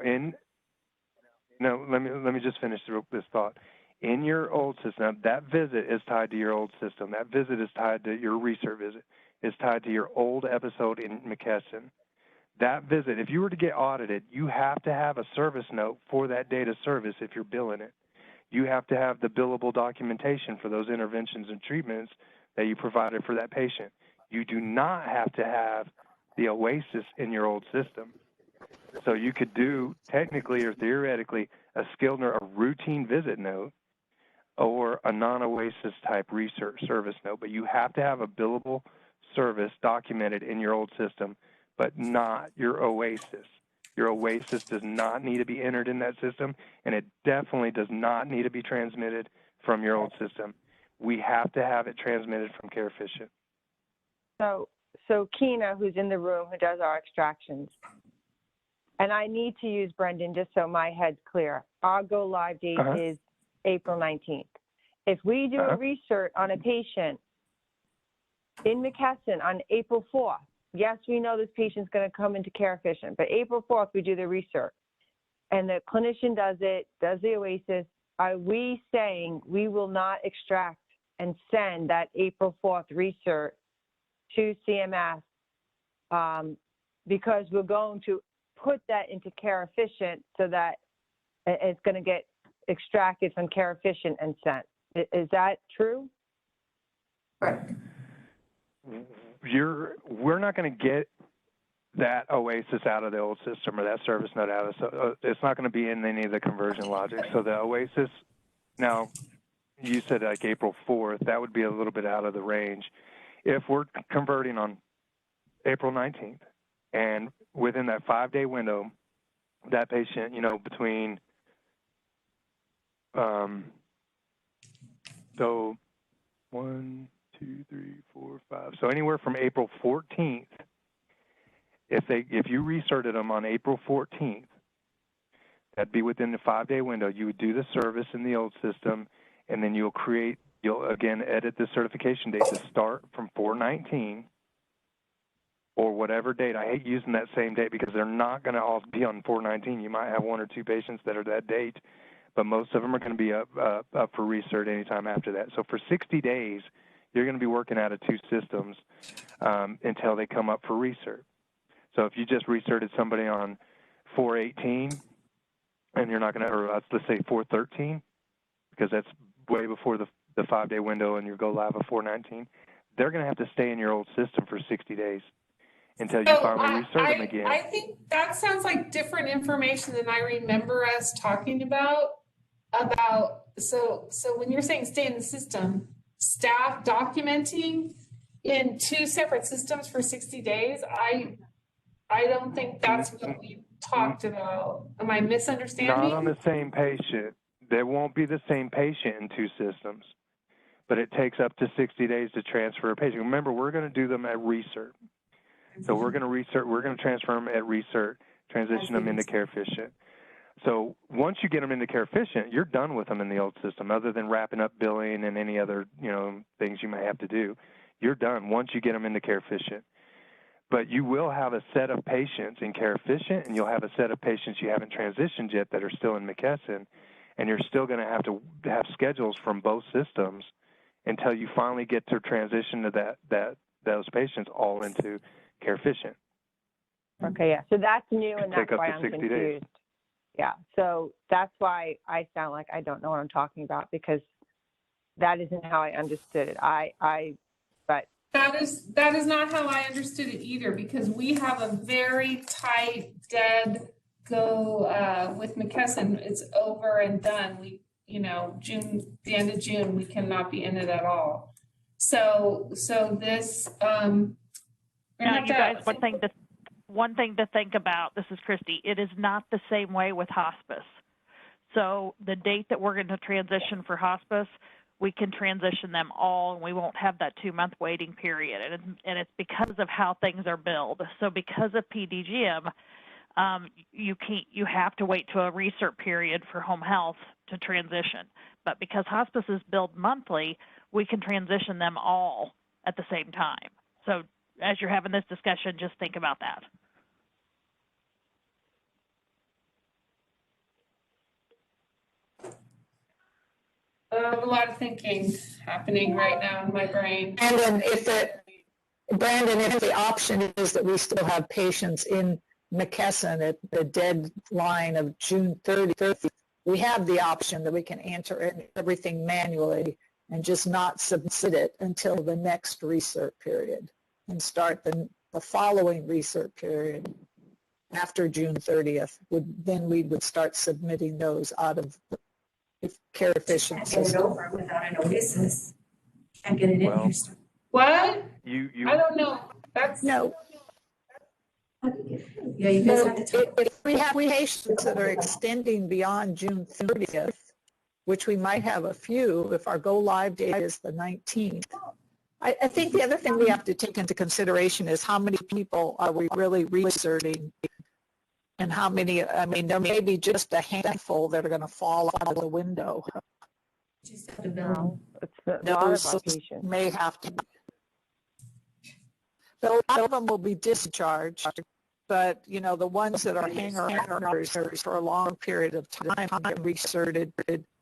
let me just finish this thought. In your old system, that visit is tied to your old system. That visit is tied to your research visit. Is tied to your old episode in McKesson. That visit, if you were to get audited, you have to have a service note for that data service if you're billing it. You have to have the billable documentation for those interventions and treatments that you provided for that patient. You do not have to have the Oasis in your old system. So you could do, technically or theoretically, a skilled or a routine visit note or a non-Oasis type research service note, but you have to have a billable service documented in your old system, but not your Oasis. Your OASIS does not need to be entered in that system, and it definitely does not need to be transmitted from your old system. We have to have it transmitted from Care Efficient. So Keena, who's in the room, who does our extractions, and I need to use Brendan just so my head's clear. Our go live date is April 19th. If we do a research on a patient in McKesson on April 4th, yes, we know this patient's going to come into Care Efficient, but April 4th, we do the research, and the clinician does it, does the OASIS. Are we saying we will not extract and send that April 4th research to CMS because we're going to put that into Care Efficient so that it's going to get extracted from Care Efficient and sent? Is that true? Correct. We're not going to get that OASIS out of the old system or that service note out of, so it's not going to be in any of the conversion logic. So the OASIS, now you said like April 4th, that would be a little bit out of the range. If we're converting on April 19th and within that 5-day window, that patient, you know, between, so 1, 2, 3, 4, 5. So anywhere from April 14th, if you recerted them on April 14th, that'd be within the 5-day window. You would do the service in the old system, and then you'll again edit the certification date to start from 4/19 or whatever date. I hate using that same date because they're not going to all be on 4/19. You might have 1 or 2 patients that are that date, but most of them are going to be up for recert anytime after that. So for 60 days, you're going to be working out of 2 systems until they come up for recert. So if you just recerted somebody on 4/18 and you're not going to, or let's say 4/13, because that's way before the 5-day window and you go live at 4/19, they're going to have to stay in your old system for 60 days until you finally recert them again. I think that sounds like different information than I remember us talking about. So when you're saying stay in the system, staff documenting in 2 separate systems for 60 days, I don't think that's what we talked about. Am I misunderstanding? Not on the same patient. There won't be the same patient in 2 systems, but it takes up to 60 days to transfer a patient. Remember, we're going to do them at recert. So we're going to transfer them at recert, transition them into Care Efficient. So once you get them into Care Efficient, you're done with them in the old system, other than wrapping up billing and any other, you know, things you may have to do. You're done once you get them into Care Efficient. But you will have a set of patients in Care Efficient, and you'll have a set of patients you haven't transitioned yet that are still in McKesson, and you're still going to have schedules from both systems until you finally get to transition to those patients all into Care Efficient. Okay, yeah. So that's new, and that's why I'm 60 confused. days. Yeah. So that's why I sound like I don't know what I'm talking about, because that isn't how I understood it. But That is not how I understood it either, because we have a very tight, dead go with McKesson. It's over and done. We, you know, the end of June, we cannot be in it at all. So this, now, you guys, one thing to think about, this is Christy, it is not the same way with hospice. So the date that we're going to transition for hospice, we can transition them all, and we won't have that 2-month waiting period. And it's because of how things are billed. So because of PDGM, you have to wait to a recert period for home health to transition. But because hospice is billed monthly, we can transition them all at the same time. So as you're having this discussion, just think about that. a lot of thinking happening right now in my brain. Brandon, if the option is that we still have patients in McKesson at the deadline of June 30th, we have the option that we can enter in everything manually and just not submit it until the next recert period and start the following recert period after June 30th. Then we would start submitting those out of the Care Efficient Can't get it system. over without an OASIS. Can't get it in here. What? You I don't know. That's No. Yeah, you guys So have to talk. if we have patients that are extending beyond June 30th, which we might have a few if our go-live date is the 19th, I think the other thing we have to take into consideration is how many people are we really researching, and how many, I mean, there may be just a handful that are going to fall out of the window. Just have to know. It's a lot of our Those patients. may have to, but a lot of them will be discharged. But, you know, the ones that are hangers for a long period of time, researted,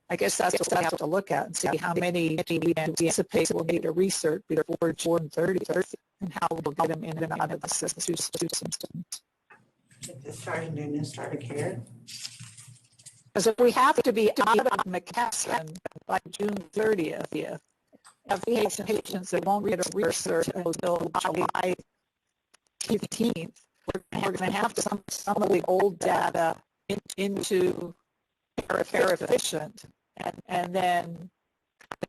I guess that's what we have to look at and see how many we anticipate will need a recert before June 30th, and how we'll get them in and out of the system. Starting their new start of care. Because if we have to be out of McKesson by June 30th, have patients that won't get a recert until July 15th, we're going to have some of the old data into care efficient, and then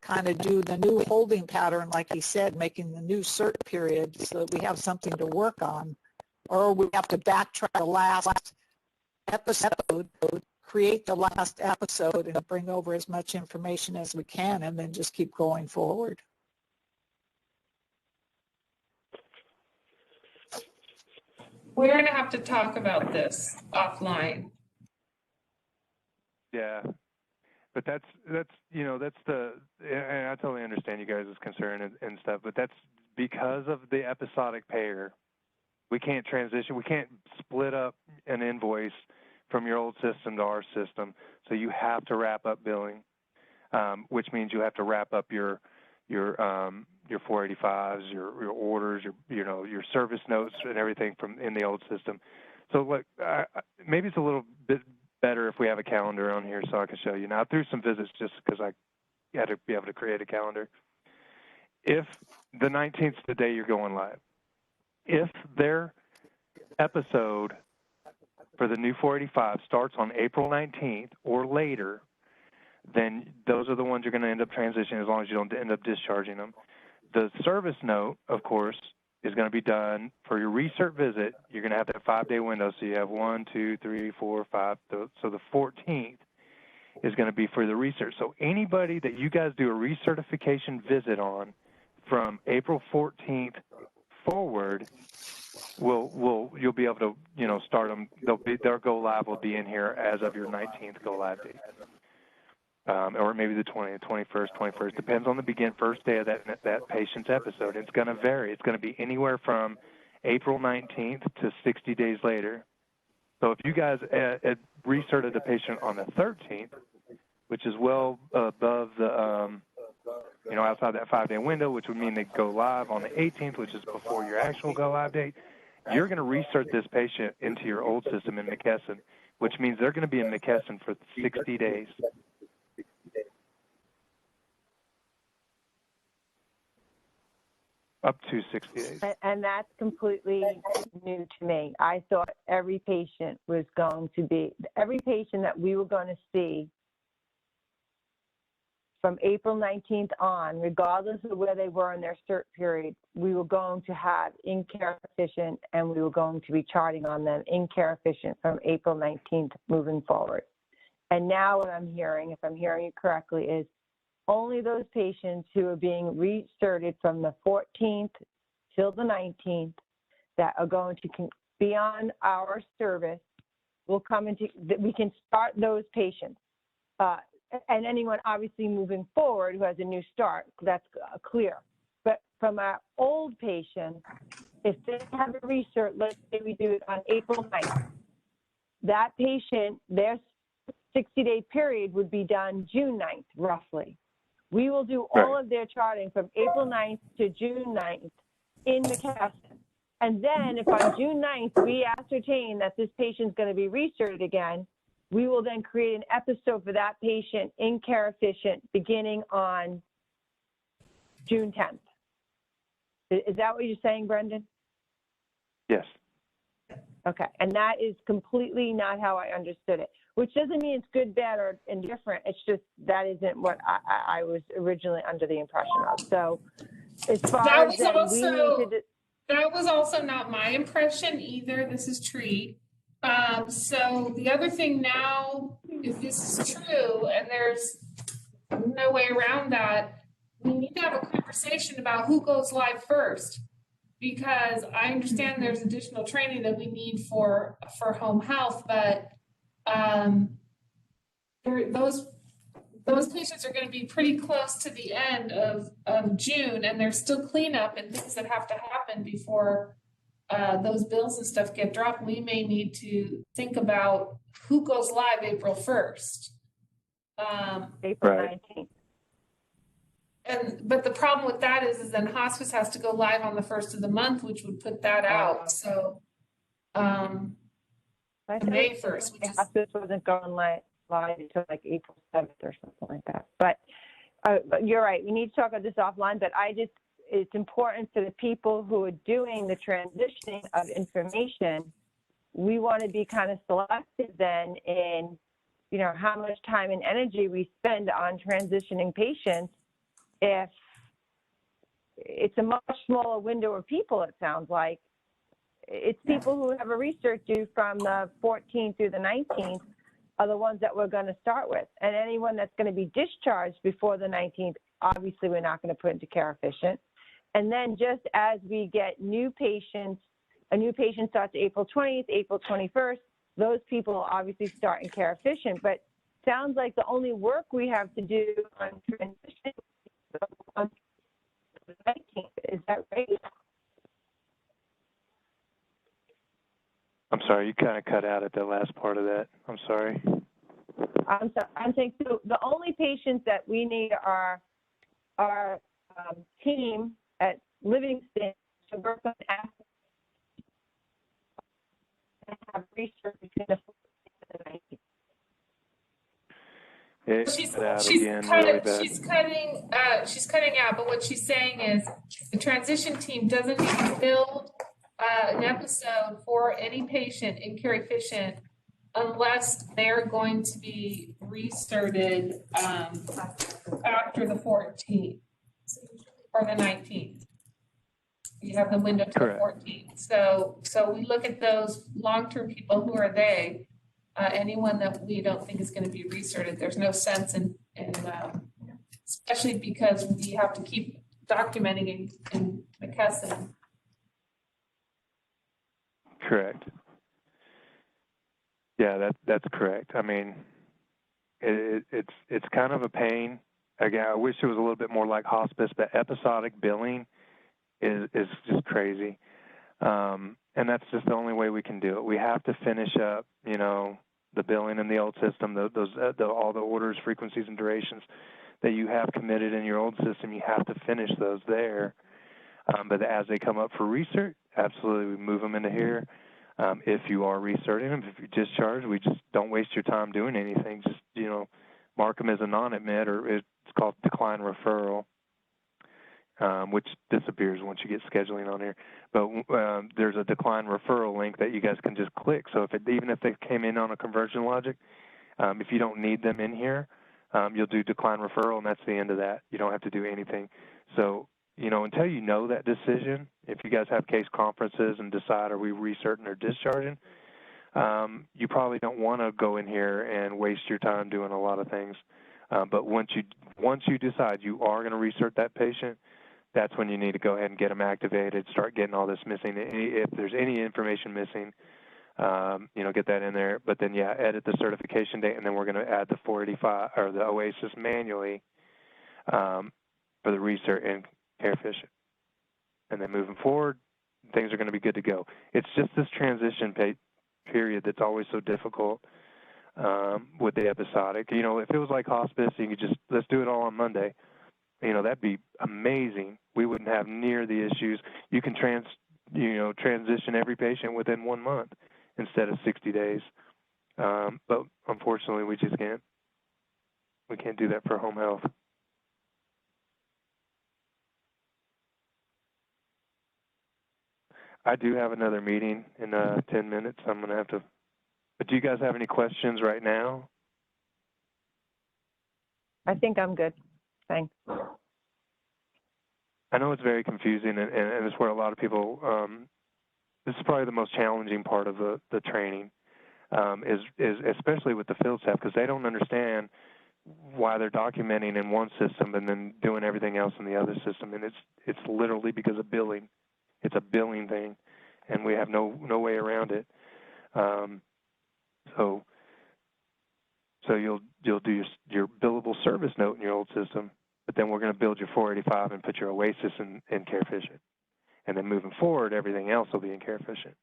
kind of do the new holding pattern, like he said, making the new cert period so that we have something to work on. Or we have to backtrack the last episode, create the last episode, and bring over as much information as we can, and then just keep going forward. We're gonna have to talk about this offline. Yeah, but that's you know, that's the, and I totally understand you guys' concern and stuff, but that's because of the episodic payer. We can't transition, we can't split up an invoice from your old system to our system, so you have to wrap up billing, which means you have to wrap up your 485s, your orders, your service notes and everything from in the old system. So look, maybe it's a little bit better if we have a calendar on here so I can show you. Now I threw some visits just because I had to be able to create a calendar. If the 19th is the day you're going live, if their episode for the new 485 starts on April 19th or later, then those are the ones you're going to end up transitioning as long as you don't end up discharging them. The service note, of course, is going to be done for your recert visit. You're going to have that 5-day window. So you have 1, 2, 3, 4, 5. So the 14th is going to be for the recert. So anybody that you guys do a recertification visit on from April 14th forward, you'll be able to, start them. Their go live will be in here as of your 19th go live date. Or maybe the 20th, 21st, depends on the first day of that patient's episode. It's going to vary. It's going to be anywhere from April 19th to 60 days later. So if you guys recerted a patient on the 13th, which is well above the, outside that 5-day window, which would mean they go live on the 18th, which is before your actual go live date, you're going to recert this patient into your old system in McKesson, which means they're going to be in McKesson for 60 days. Up to 60 days. And that's completely new to me. I thought every patient that we were going to see from April 19th on, regardless of where they were in their cert period, we were going to have in-care efficient, and we were going to be charting on them in-care efficient from April 19th moving forward. And now what I'm hearing, if I'm hearing you correctly, is only those patients who are being recerted from the 14th till the 19th that are going to be on our service will come into, that we can start those patients. And anyone obviously moving forward who has a new start, that's clear. But from our old patients, if they have a recert, let's say we do it on April 9th, that patient, their 60-day period would be done June 9th, roughly. We will do all of their charting from April 9th to June 9th in McKesson. And then if on June 9th we ascertain that this patient's going to be recerted again, we will then create an episode for that patient in care efficient beginning on June 10th. Is that what you're saying, Brendan? Yes. Okay, and that is completely not how I understood it, which doesn't mean it's good, bad, or indifferent. It's just that isn't what I was originally under the impression of. So as far That as was then we need to, That was also not my impression either. This is Tree. So the other thing now, if this is true and there's no way around that, we need to have a conversation about who goes live first. Because I understand there's additional training that we need for home health, but those patients are going to be pretty close to the end of June, and there's still cleanup and things that have to happen before those bills and stuff get dropped. We may need to think about who goes live April 1st. April Right. 19th. But the problem with that is then hospice has to go live on the 1st of the month, which would put that out. So I thought May 1st, which is hospice wasn't going live until like April 7th or something like that. But you're right. We need to talk about this offline, but it's important for the people who are doing the transitioning of information. We want to be kind of selective then in, how much time and energy we spend on transitioning patients if it's a much smaller window of people, it sounds like. It's people who have a research due from the 14th through the 19th are the ones that we're going to start with. And anyone that's going to be discharged before the 19th, obviously we're not going to put into care efficient. And then just as we get new patients, a new patient starts April 20th, April 21st, those people will obviously start in care efficient. But sounds like the only work we have to do on transition on the 19th. Is that right? I'm sorry, you kind of cut out at the last part of that. I'm sorry. I'm saying so the only patients that we need are our team at Livingston to work on and have research between the 14th and the 19th. It cut out again really bad. she's cutting out, but what she's saying is the transition team doesn't need to build an episode for any patient in care efficient unless they're going to be restarted after the 14th or the 19th. You have the window to Correct. the 14th. So we look at those long-term people. Who are they? Anyone that we don't think is going to be restarted, there's no sense in especially because we have to keep documenting in McKesson. Correct. Yeah, that's correct. I mean, it's kind of a pain. Again, I wish it was a little bit more like hospice, but episodic billing is just crazy, and that's just the only way we can do it. We have to finish up, the billing in the old system, all the orders, frequencies, and durations that you have committed in your old system. You have to finish those there. But as they come up for recert, absolutely, we move them into here. If you are reserting them, if you're discharged, we just don't waste your time doing anything. Just, mark them as a non-admit, or it's called decline referral, which disappears once you get scheduling on here. But there's a decline referral link that you guys can just click. So even if they came in on a conversion logic, if you don't need them in here, you'll do decline referral, and that's the end of that. You don't have to do anything. So, until you know that decision, if you guys have case conferences and decide are we recerting or discharging, you probably don't want to go in here and waste your time doing a lot of things. But once you decide you are going to recert that patient, that's when you need to go ahead and get them activated, start getting all this missing. If there's any information missing, get that in there. But then, edit the certification date, and then we're going to add the 485 or the OASIS manually for the recert and care efficient. And then moving forward, things are going to be good to go. It's just this transition period that's always so difficult with the episodic. If it was like hospice, you could just, let's do it all on Monday. That'd be amazing. We wouldn't have near the issues. You can transition every patient within 1 month instead of 60 days. But unfortunately, we just can't. We can't do that for home health. I do have another meeting in 10 minutes. I'm going to have to. But do you guys have any questions right now? I think I'm good. Thanks. I know it's very confusing, and it's where a lot of people, this is probably the most challenging part of the training, is especially with the field staff, because they don't understand why they're documenting in one system and then doing everything else in the other system. And it's literally because of billing. It's a billing thing, and we have no way around it. So you'll do your billable service note in your old system, but then we're going to build your 485 and put your Oasis in Care Efficient. And then moving forward, everything else will be in Care Efficient.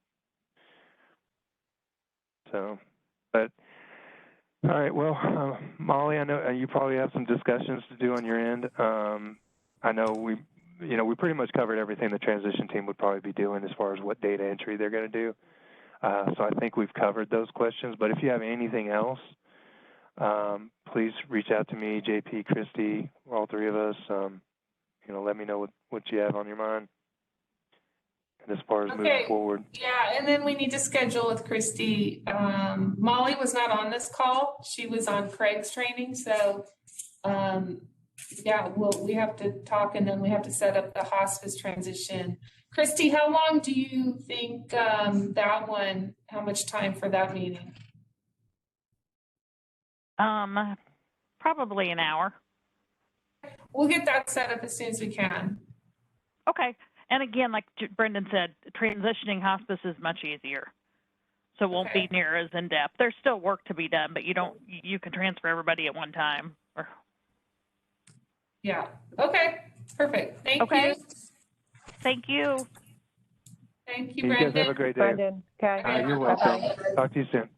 So, but, all right, well, Molly, I know you probably have some discussions to do on your end. I know we pretty much covered everything the transition team would probably be doing as far as what data entry they're going to do. So I think we've covered those questions, but if you have anything else, please reach out to me, JP, Christy, all three of us. Let me know what you have on your mind. And as far as moving forward. Yeah, and then we need to schedule with Christy. Molly was not on this call. She was on Craig's training, so we have to talk, and then we have to set up the hospice transition. Christy, how long do you think that one, how much time for that meeting? Probably an hour. We'll get that set up as soon as we can. Okay. And again, like Brendan said, transitioning hospice is much easier. So it won't be near as in depth. There's still work to be done, but you can transfer everybody at one time. Yeah. Okay. Perfect. Thank you. Thank you. Thank you, You Brendan. guys have a great day. Brendan, okay. You're welcome. Bye-bye. Talk to you soon.